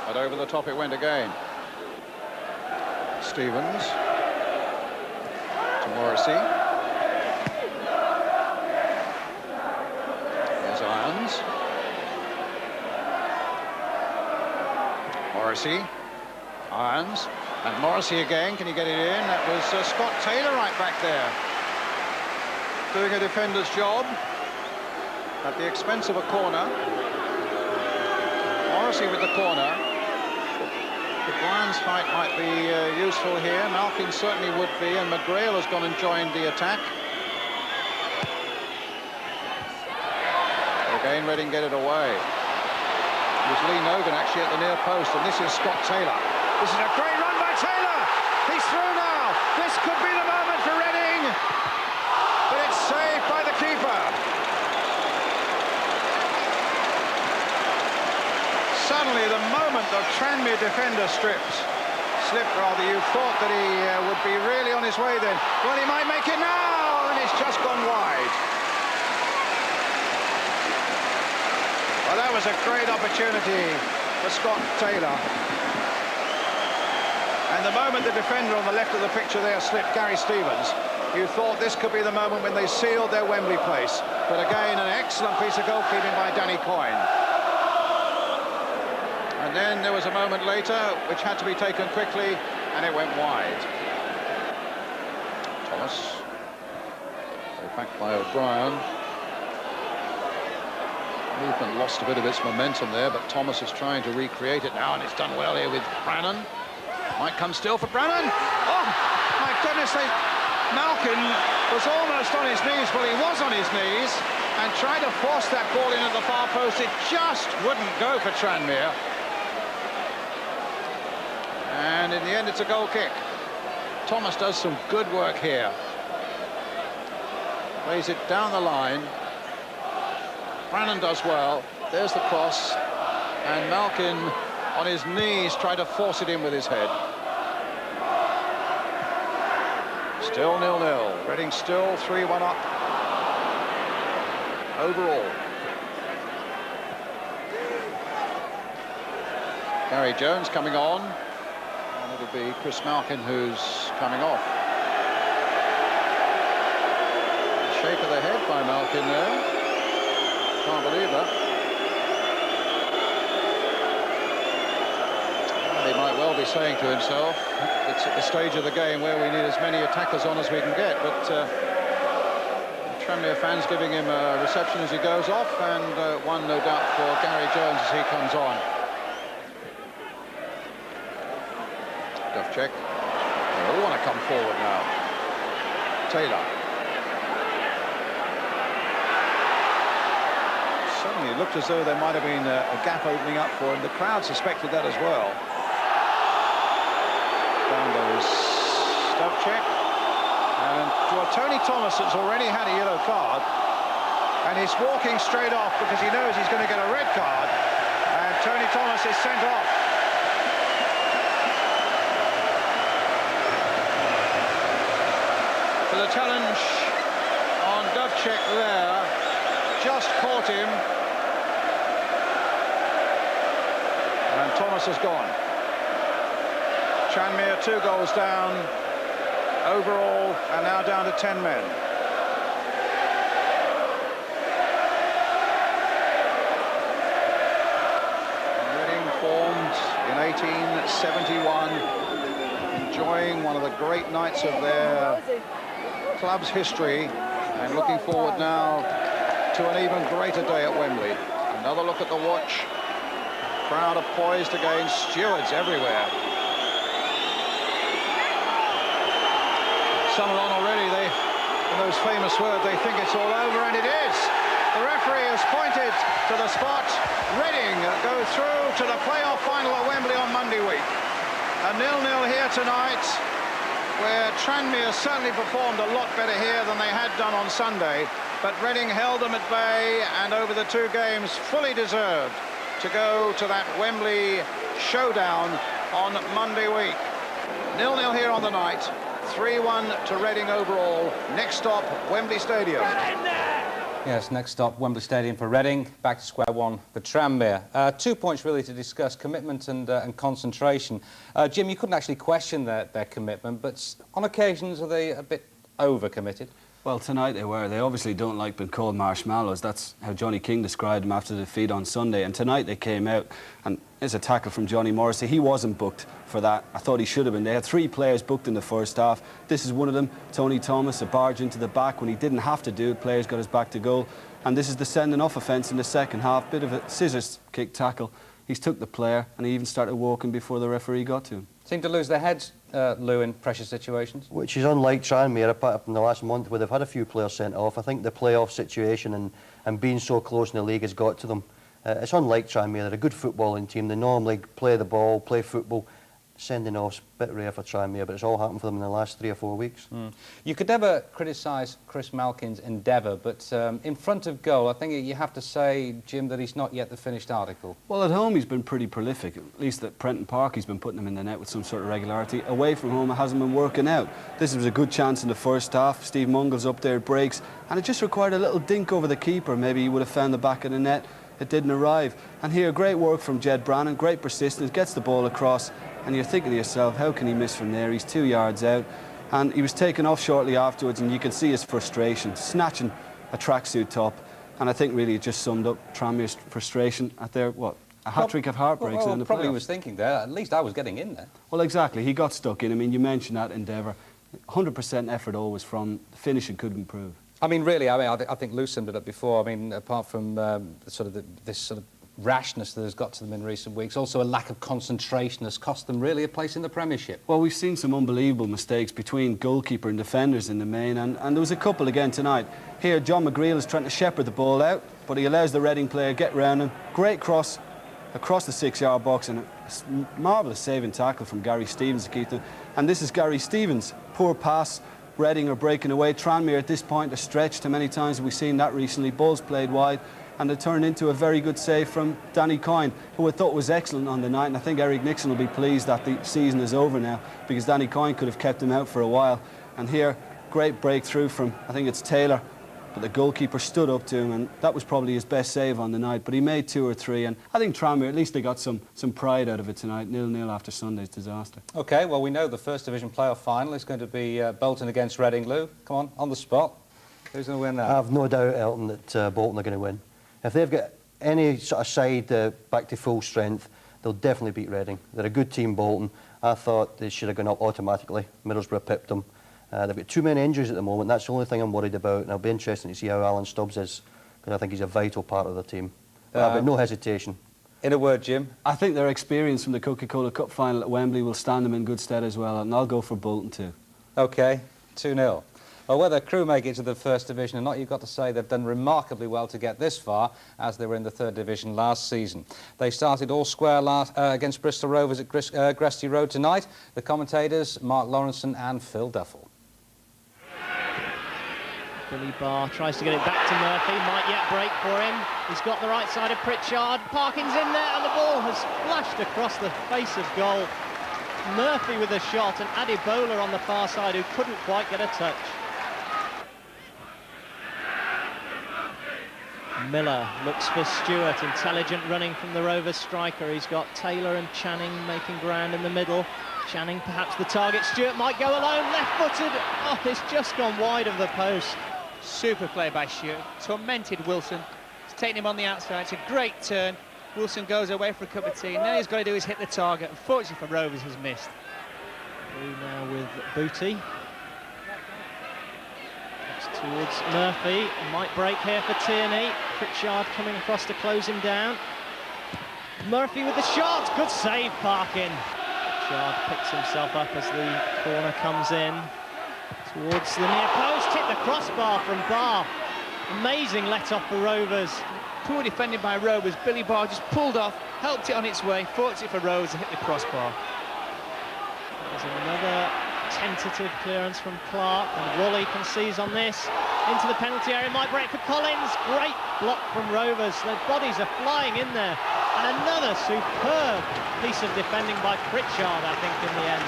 Speaker 11: But over the top it went again. Stevens to Morrissey. There's Irons. Morrissey. Irons. And Morrissey again. Can he get it in? That was Scott Taylor right back there, doing a defender's job at the expense of a corner. Morrissey with the corner. The Brian's height might be useful here. Malkin certainly would be, and McGrail has gone and joined the attack. Again, Reading get it away. It was Lee Nogan actually at the near post, and this is Scott Taylor.
Speaker 10: This is a great run by Taylor. He's through now. This could be the moment for Reading, but it's saved by the keeper. Suddenly, the moment the Tranmere defender slipped, rather, you thought that he would be really on his way then. Well, he might make it now, and it's just gone wide. Well, that was a great opportunity for Scott Taylor. And the moment the defender on the left of the picture there slipped, Gary Stevens, you thought this could be the moment when they sealed their Wembley place. But again, an excellent piece of goalkeeping by Danny Coyne. And then there was a moment later which had to be taken quickly, and it went wide. Thomas, back by O'Brien. Movement lost a bit of its momentum there, but Thomas is trying to recreate it now, and it's done well here with Brannan. Might come still for Brannan. Oh, my goodness, Malkin was almost on his knees. Well, he was on his knees and tried to force that ball in at the far post. It just wouldn't go for Tranmere. And in the end, it's a goal kick. Thomas does some good work here. Plays it down the line. Brannan does well. There's the cross. And Malkin, on his knees, tried to force it in with his head. Still 0-0. Reading still 3-1 up overall. Gary Jones coming on. And it'll be Chris Malkin who's coming off. Shake of the head by Malkin there. Can't believe that. Well, he might well be saying to himself, it's at the stage of the game where we need as many attackers on as we can get, but Tranmere fans giving him a reception as he goes off, and one no doubt for Gary Jones as he comes on. Dovcek. They all want to come forward now. Taylor. Suddenly it looked as though there might have been a gap opening up for him. The crowd suspected that as well. Down goes Dovcek. And Tony Thomas has already had a yellow card. And he's walking straight off because he knows he's going to get a red card. And Tony Thomas is sent off. For the challenge on Dovcek there. Just caught him, and Thomas has gone. Tranmere 2 goals down overall, and now down to 10 men. Reading formed in 1871, enjoying one
Speaker 11: one of the great nights of their club's history, and looking forward now to an even greater day at Wembley. Another look at the watch. Crowd are poised again, stewards everywhere. Some are on already, in those famous words, they think it's all over, and it is. The referee has pointed to the spot. Reading go through to the playoff final at Wembley on Monday week. A 0-0 here tonight, where Tranmere certainly performed a lot better here than they had done on Sunday, but Reading held them at bay, and over the two games fully deserved to go to that Wembley showdown on Monday week. 0-0 here on the night, 3-1 to Reading overall. Next stop, Wembley Stadium.
Speaker 5: Yes, next stop, Wembley Stadium for Reading. Back to square one for Tranmere. 2 points really to discuss, commitment and concentration. Jim, you couldn't actually question their commitment, but on occasions are they a bit over-committed?
Speaker 7: Well, tonight they were. They obviously don't like being called marshmallows. That's how Johnny King described them after the defeat on Sunday. And tonight they came out, and there's a tackle from Johnny Morrissey. He wasn't booked for that. I thought he should have been. They had 3 players booked in the first half. This is one of them, Tony Thomas, a barge into the back when he didn't have to do it. Players got his back to goal. And this is the sending off offence in the second half. Bit of a scissors kick tackle. He's took the player, and he even started walking before the referee got to him.
Speaker 5: Seem to lose their heads, Lou, in pressure situations.
Speaker 6: Which is unlike Tranmere, apart from the last month where they've had a few players sent off. I think the playoff situation and being so close in the league has got to them. It's unlike Tranmere. They're a good footballing team. They normally play the ball, play football. Sending off's a bit rare for Tranmere, but it's all happened for them in the last 3 or 4 weeks.
Speaker 5: You could never criticise Chris Malkin's endeavour, but in front of goal, I think you have to say, Jim, that he's not yet the finished article.
Speaker 7: Well, at home he's been pretty prolific. At least at Prenton Park he's been putting them in the net with some sort of regularity. Away from home it hasn't been working out. This was a good chance in the first half. Steve Mungall's up there, breaks, and it just required a little dink over the keeper. Maybe he would have found the back of the net. It didn't arrive. And here, great work from Jed Brannan, great persistence, gets the ball across. And you're thinking to yourself, how can he miss from there? He's 2 yards out. And he was taken off shortly afterwards, and you can see his frustration, snatching a tracksuit top. And I think really it just summed up Tranmere's frustration at their, a hat-trick of heartbreaks in the
Speaker 5: probably
Speaker 7: playoffs.
Speaker 5: was thinking there, at least I was getting in there.
Speaker 7: Well, exactly. He got stuck in. I mean, you mentioned that endeavour. 100% effort always from the finishing could improve.
Speaker 5: I mean, really, I think Lou summed it up before. I mean, apart from this sort of rashness that has got to them in recent weeks, also a lack of concentration has cost them really a place in the Premiership.
Speaker 7: Well, we've seen some unbelievable mistakes between goalkeeper and defenders in the main, and there was a couple again tonight. Here, John McGreal is trying to shepherd the ball out, but he allows the Reading player get round him. Great cross across the 6-yard box, and a marvellous saving tackle from Gary Stevens to keep them. And this is Gary Stevens. Poor pass. Reading are breaking away. Tranmere at this point are stretched. How many times have we seen that recently? Balls played wide, and it turned into a very good save from Danny Coyne, who I thought was excellent on the night. And I think Eric Nixon will be pleased that the season is over now, because Danny Coyne could have kept him out for a while. And here, great breakthrough from, I think it's Taylor, but the goalkeeper stood up to him, and that was probably his best save on the night. But he made 2 or 3, and I think Tranmere, at least they got some pride out of it tonight, 0-0 after Sunday's disaster.
Speaker 5: OK, well, we know the First Division playoff final is going to be Bolton against Reading. Lou, come on the spot. Who's going to win that?
Speaker 6: I have no doubt, Elton, that Bolton are going to win. If they've got any sort of side back to full strength, they'll definitely beat Reading. They're a good team, Bolton. I thought they should have gone up automatically. Middlesbrough pipped them. They've got too many injuries at the moment. That's the only thing I'm worried about. And I'll be interested to see how Alan Stubbs is, because I think he's a vital part of the team. I've got no hesitation.
Speaker 5: In a word, Jim?
Speaker 7: I think their experience from the Coca-Cola Cup final at Wembley will stand them in good stead as well, and I'll go for Bolton too.
Speaker 5: OK, 2-0. Well, whether Crewe make it to the First Division or not, you've got to say they've done remarkably well to get this far, as they were in the Third Division last season. They started all square against Bristol Rovers at Gresty Road tonight. The commentators, Mark Lawrenson and Phil Duffel.
Speaker 1: Billy Barr tries to get it back to Murphy, might yet break for him. He's got the right side of Pritchard. Parkin's in there, and the ball has flashed across the face of goal. Murphy with a shot, and Adebola on the far side, who couldn't quite get a touch. Miller looks for Stewart, intelligent running from the Rovers striker. He's got Taylor and Channing making ground in the middle. Channing perhaps the target. Stewart might go alone, left-footed. Oh, it's just gone wide of the post.
Speaker 4: Super play by Stewart. Tormented Wilson. He's taken him on the outside. It's a great turn. Wilson goes away for a cup of tea. Now he's got to do is hit the target. Unfortunately for Rovers, he's missed.
Speaker 1: Through now with Booty. Towards Murphy, might break here for Tierney. Pritchard coming across to close him down. Murphy with the shot, good save, Parkin. Pritchard picks himself up as the corner comes in. Towards the near post, hit the crossbar from Barr. Amazing let off for Rovers.
Speaker 4: Poor defending by Rovers. Billy Barr just pulled off, helped it on its way, forced it for Rovers and hit the crossbar.
Speaker 1: There's another tentative clearance from Clark, and Wally can seize on this. Into the penalty area, might break for Collins. Great block from Rovers. Their bodies are flying in there. And another superb piece of defending by Pritchard, I think, in the end.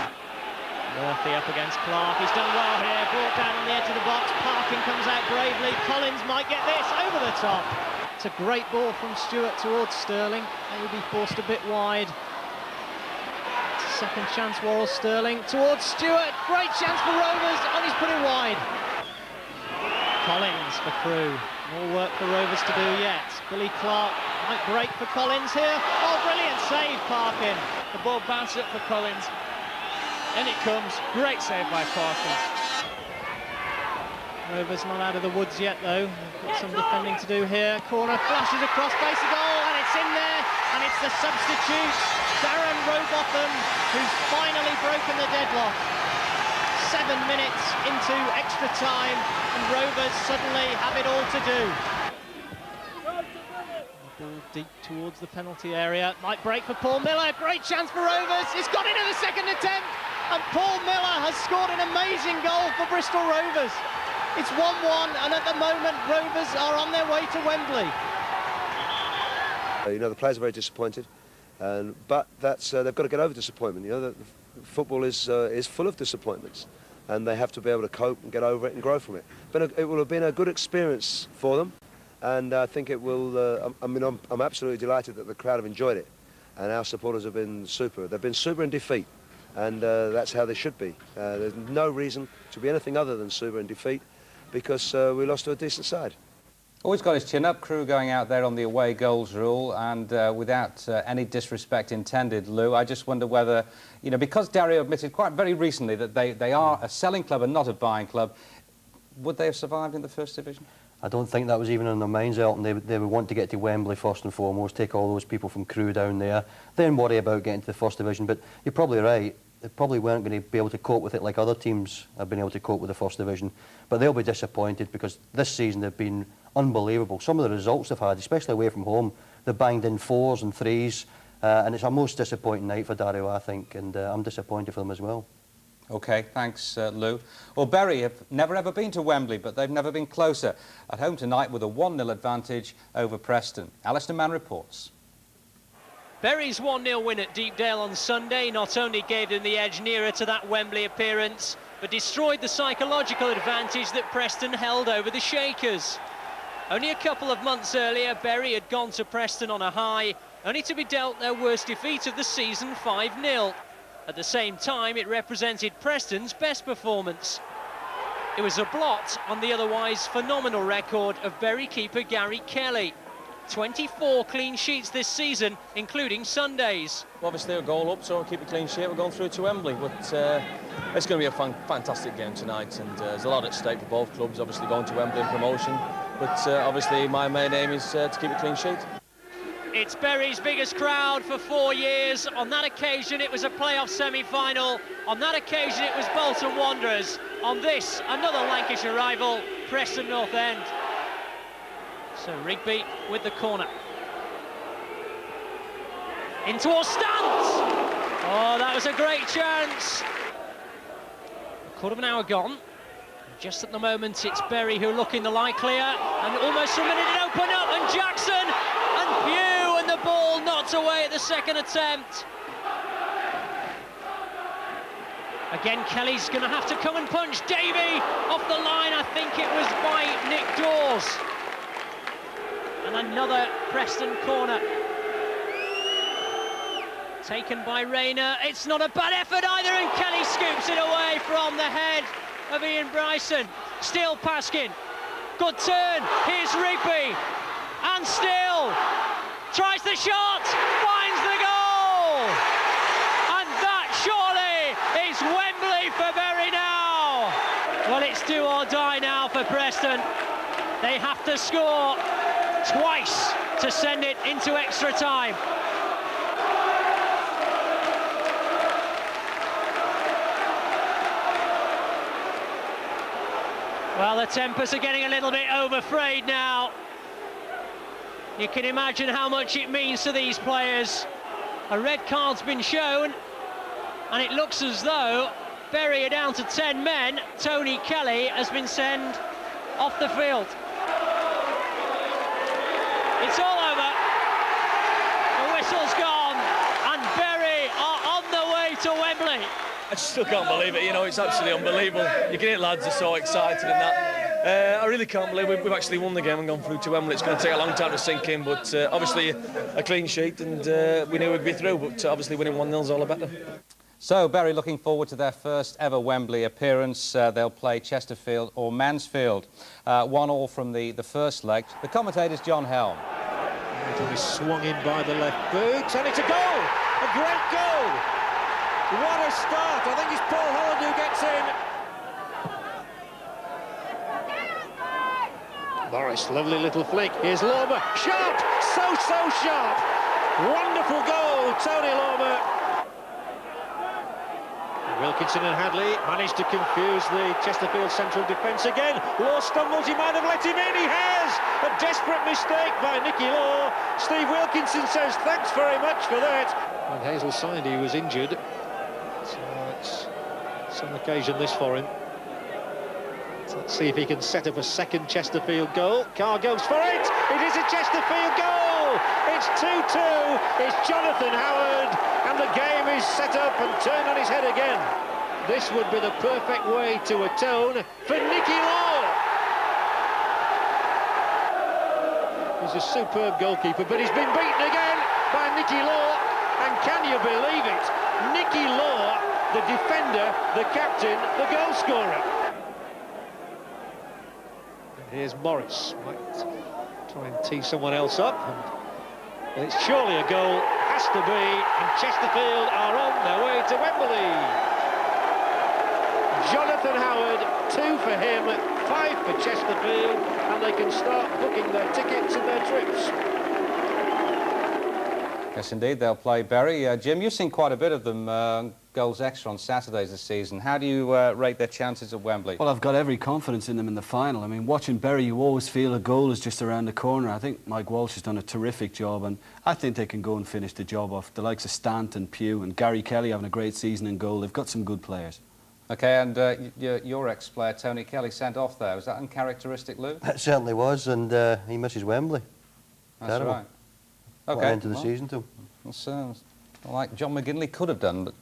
Speaker 1: Murphy up against Clark. He's done well here. Brought down on the edge of the box. Parkin comes out bravely. Collins might get this over the top. It's a great ball from Stewart towards Sterling. Maybe forced a bit wide. Second chance, Worrell Sterling towards Stewart. Great chance for Rovers, and he's put it wide. Collins for Crewe. More work for Rovers to do yet. Billy Clark might break for Collins here. Oh, brilliant save, Parkin.
Speaker 4: The ball bounces up for Collins. In it comes. Great save by Parkin.
Speaker 1: Rovers not out of the woods yet, though. They've got some defending to do here. Corner flashes across, face of goal, and it's in there. And it's the substitute, Darren Robotham, who's finally broken the deadlock. 7 minutes into extra time, and Rovers suddenly have it all to do. Ball deep towards the penalty area. Might break for Paul Miller. Great chance for Rovers. It's got into the second attempt, and Paul Miller has scored an amazing goal for Bristol Rovers. It's 1-1, and at the moment, Rovers are on their way to Wembley.
Speaker 2: You know, the players are very disappointed, but that's they've got to get over disappointment. You know, the football is full of disappointments, and they have to be able to cope and get over it and grow from it. But it will have been a good experience for them, and I think it will. I'm absolutely delighted that the crowd have enjoyed it, and our supporters have been super. They've been super in defeat, and that's how they should be. There's no reason to be anything other than super in defeat, because we lost to a decent side.
Speaker 5: Always got his chin up. Crewe going out there on the away goals rule, and without any disrespect intended, Lou, I just wonder whether, you know, because Dario admitted quite very recently that they are a selling club and not a buying club, would they have survived in the First Division?
Speaker 6: I don't think that was even in their minds, Elton. They would want to get to Wembley first and foremost, take all those people from Crewe down there, then worry about getting to the First Division. But you're probably right. They probably weren't going to be able to cope with it like other teams have been able to cope with the First Division. But they'll be disappointed because this season they've been unbelievable. Some of the results they've had, especially away from home, they've banged in 4s and 3s, and it's a most disappointing night for Dario, I think, and I'm disappointed for them as well.
Speaker 5: OK, thanks, Lou. Well, Bury have never ever been to Wembley, but they've never been closer. At home tonight with a 1-0 advantage over Preston. Alistair Mann reports.
Speaker 12: Bury's 1-0 win at Deepdale on Sunday not only gave them the edge nearer to that Wembley appearance, but destroyed the psychological advantage that Preston held over the Shakers. Only a couple of months earlier, Bury had gone to Preston on a high, only to be dealt their worst defeat of the season 5-0. At the same time, it represented Preston's best performance. It was a blot on the otherwise phenomenal record of Bury keeper Gary Kelly. 24 clean sheets this season, including Sundays.
Speaker 13: Obviously a goal up, so we'll keep a clean sheet. We're going through to Wembley, but it's going to be a fantastic game tonight, and there's a lot at stake for both clubs, obviously going to Wembley in promotion, but obviously my main aim is to keep a clean sheet.
Speaker 12: It's Bury's biggest crowd for 4 years. On that occasion it was a playoff semi-final. On that occasion it was Bolton Wanderers. On this, another Lancashire rival, Preston North End. So Rigby with the corner. In towards Stans! Oh, that was a great chance. A quarter of an hour gone. Just at the moment, it's Bury who are looking the likelier. And almost for a minute it opened up, and Jackson and Pugh, and the ball knocked away at the second attempt. Again, Kelly's going to have to come and punch. Davey off the line, I think it was by Nick Dawes. And another Preston corner. Taken by Rayner. It's not a bad effort either, and Kelly scoops it away from the head of Ian Bryson. Still Paskin. Good turn. Here's Rigby. And still tries the shot. Finds the goal. And that surely is Wembley. for Preston. They have to score twice to send it into extra time. Well, the tempers are getting a little bit overfrayed now. You can imagine how much it means to these players. A red card's been shown, and it looks as though Bury are down to 10 men. Tony Kelly has been sent off the field. It's all over. The whistle's gone, and Bury are on the way to Wembley.
Speaker 13: I still can't believe it, you know, it's absolutely unbelievable. You can hear lads are so excited and that. I really can't believe we've actually won the game and gone through to Wembley. It's going to take a long time to sink in, but obviously a clean sheet, and we knew we'd be through, but obviously winning 1-0 is all the better.
Speaker 5: So, Bury looking forward to their first ever Wembley appearance. They'll play Chesterfield or Mansfield. 1-1 from the first leg. The commentator's John Helm.
Speaker 1: It'll be swung in by the left boot, and it's a goal! A great goal! What a start! I think it's Paul Holland who gets in. Morris, lovely little flick. Here's Lorber. Sharp! So sharp! Wonderful goal, Tony Lorber. Wilkinson and Hadley managed to confuse the Chesterfield central defence again. Law stumbles, he might have let him in, he has! A desperate mistake by Nicky Law. Steve Wilkinson says thanks very much for that. And Hazel signed he was injured. So it's some occasion this for him. So let's see if he can set up a second Chesterfield goal. Carr goes for it! It is a Chesterfield goal! It's 2-2, it's Jonathan Howard, and the game is set up and turned on his head again. This would be the perfect way to atone for Nicky Law. He's a superb goalkeeper, but he's been beaten again by Nicky Law, and can you believe it? Nicky Law, the defender, the captain, the goal scorer. And here's Morris, might try and tee someone else up. And it's surely a goal, has to be, and Chesterfield are on their way to Wembley. Jonathan Howard, 2 for him, 5 for Chesterfield, and they can start booking their tickets and their trips.
Speaker 5: Yes, indeed, they'll play Bury. Jim, you've seen quite a bit of them, goals extra on Saturdays this season. How do you rate their chances at Wembley?
Speaker 7: Well, I've got every confidence in them in the final. I mean, watching Bury, you always feel a goal is just around the corner. I think Mike Walsh has done a terrific job, and I think they can go and finish the job off. The likes of Stanton, Pugh and Gary Kelly having a great season in goal. They've got some good players.
Speaker 5: OK, and your ex-player, Tony Kelly, sent off there. Was that uncharacteristic, Lou?
Speaker 6: It certainly was, and he misses Wembley.
Speaker 5: That's
Speaker 6: Terrible.
Speaker 5: right. OK.
Speaker 6: What end of the season to him.
Speaker 5: It's like John McGinley could have done, but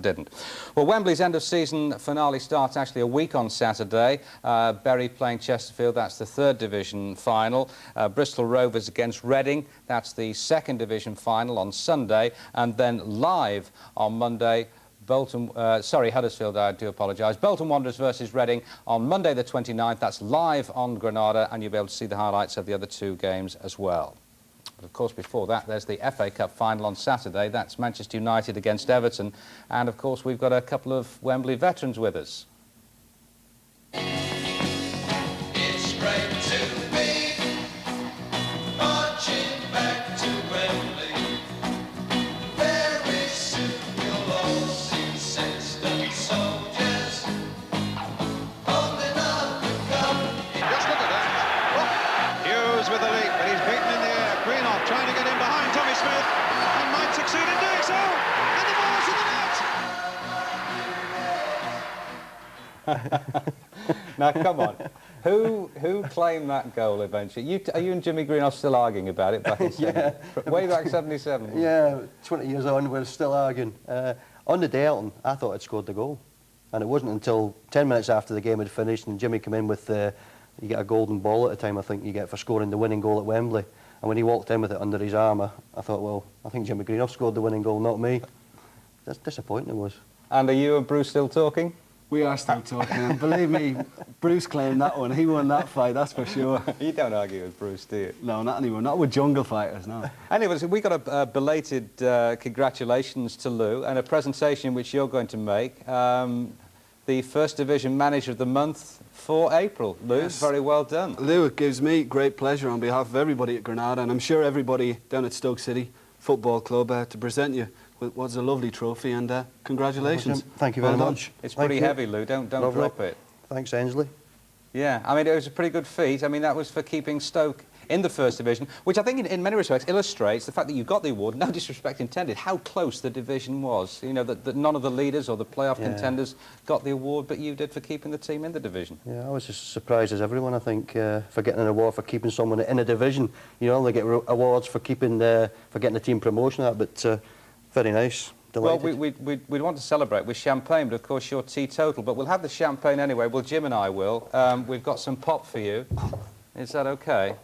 Speaker 5: didn't. Well, Wembley's end-of-season finale starts actually a week on Saturday. Bury playing Chesterfield, that's the 3rd Division final. Bristol Rovers against Reading, that's the 2nd Division final on Sunday. And then live on Monday, Huddersfield, I do apologise. Bolton Wanderers versus Reading on Monday the 29th. That's live on Granada, and you'll be able to see the highlights of the other 2 games as well. But of course, before that, there's the FA Cup final on Saturday. That's Manchester United against Everton. And of course, we've got a couple of Wembley veterans with us.
Speaker 14: It's great to be marching back to Wembley. Very soon you'll all see Sexton soldiers holding up the cup.
Speaker 11: Just look at that. Oh, Hughes with the leap, but he's beaten in the air. Greenough trying to get in behind Tommy Smith and might succeed in doing so. And the ball's in the net.
Speaker 5: Now, come on. Who claimed that goal eventually? Are you and Jimmy Greenough still arguing about it back in way back 77?
Speaker 6: Yeah, 20 years on, we're still arguing. On the day, Elton, I thought I'd scored the goal. And it wasn't until 10 minutes after the game had finished and Jimmy came in with you get a golden ball at the time, I think you get for scoring the winning goal at Wembley. And when he walked in with it under his arm, I thought, well, I think Jimmy Greenough scored the winning goal, not me. That's disappointing, it was.
Speaker 5: And are you and Bruce still talking?
Speaker 7: We are still talking, and believe me, Bruce claimed that one. He won that fight, that's for sure.
Speaker 5: You don't argue with Bruce, do you?
Speaker 7: No, not anymore. Not with jungle fighters, no.
Speaker 5: Anyways, we got a belated congratulations to Lou and a presentation which you're going to make. The First Division Manager of the Month for April. Lou,
Speaker 7: Yes.
Speaker 5: very well done.
Speaker 7: Lou, it gives me great pleasure on behalf of everybody at Granada, and I'm sure everybody down at Stoke City Football Club, to present you with what's a lovely trophy, and congratulations.
Speaker 6: Thank you very
Speaker 7: Well done.
Speaker 6: much.
Speaker 5: It's
Speaker 6: Thank
Speaker 5: pretty
Speaker 6: you.
Speaker 5: heavy, Lou. Don't
Speaker 6: Lovely.
Speaker 5: drop it.
Speaker 6: Thanks, Ainsley.
Speaker 5: Yeah, I mean, it was a pretty good feat. I mean, that was for keeping Stoke in the First Division, which I think in many respects illustrates the fact that you got the award, no disrespect intended, how close the division was. You know, that none of the leaders or the playoff contenders got the award, but you did for keeping the team in the division.
Speaker 6: Yeah, I was as surprised as everyone, I think, for getting an award for keeping someone in a division. You only get awards for keeping, for getting the team promotion, but very nice. Delighted.
Speaker 5: Well, we'd want to celebrate with champagne, but of course you're teetotal. But we'll have the champagne anyway. Well, Jim and I will. We've got some pop for you. Is that okay?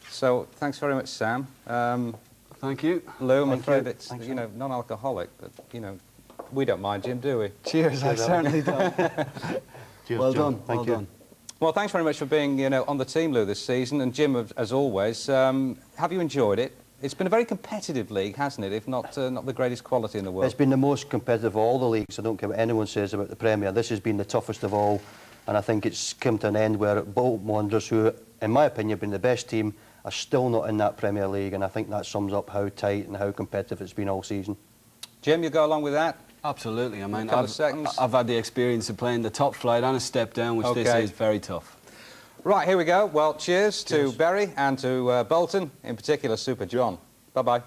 Speaker 5: So, thanks very much, Sam.
Speaker 7: Thank you.
Speaker 5: Lou, I'm afraid
Speaker 6: you.
Speaker 5: it's,
Speaker 6: Thanks,
Speaker 5: you know, non-alcoholic, but, you know, we don't mind, Jim, do we?
Speaker 7: Cheers, I certainly don't.
Speaker 6: Cheers,
Speaker 7: Well
Speaker 6: John.
Speaker 7: done,
Speaker 6: Thank
Speaker 7: well
Speaker 6: you.
Speaker 7: done.
Speaker 5: Well, thanks very much for being, you know, on the team, Lou, this season. And Jim, as always, have you enjoyed it? It's been a very competitive league, hasn't it, if not not the greatest quality in the world?
Speaker 6: It's been the most competitive of all the leagues. I don't care what anyone says about the Premier. This has been the toughest of all, and I think it's come to an end where Bolton Wanderers, who, in my opinion, have been the best team, are still not in that Premier League, and I think that sums up how tight and how competitive it's been all season.
Speaker 5: Jim, you go along with that?
Speaker 7: Absolutely. I mean,
Speaker 5: Couple of seconds.
Speaker 7: I've had the experience of playing the top flight and a step down, which this
Speaker 5: Okay.
Speaker 7: is very tough.
Speaker 5: Right, here we go. Well, cheers to Bury and to Bolton, in particular Super John. Bye-bye.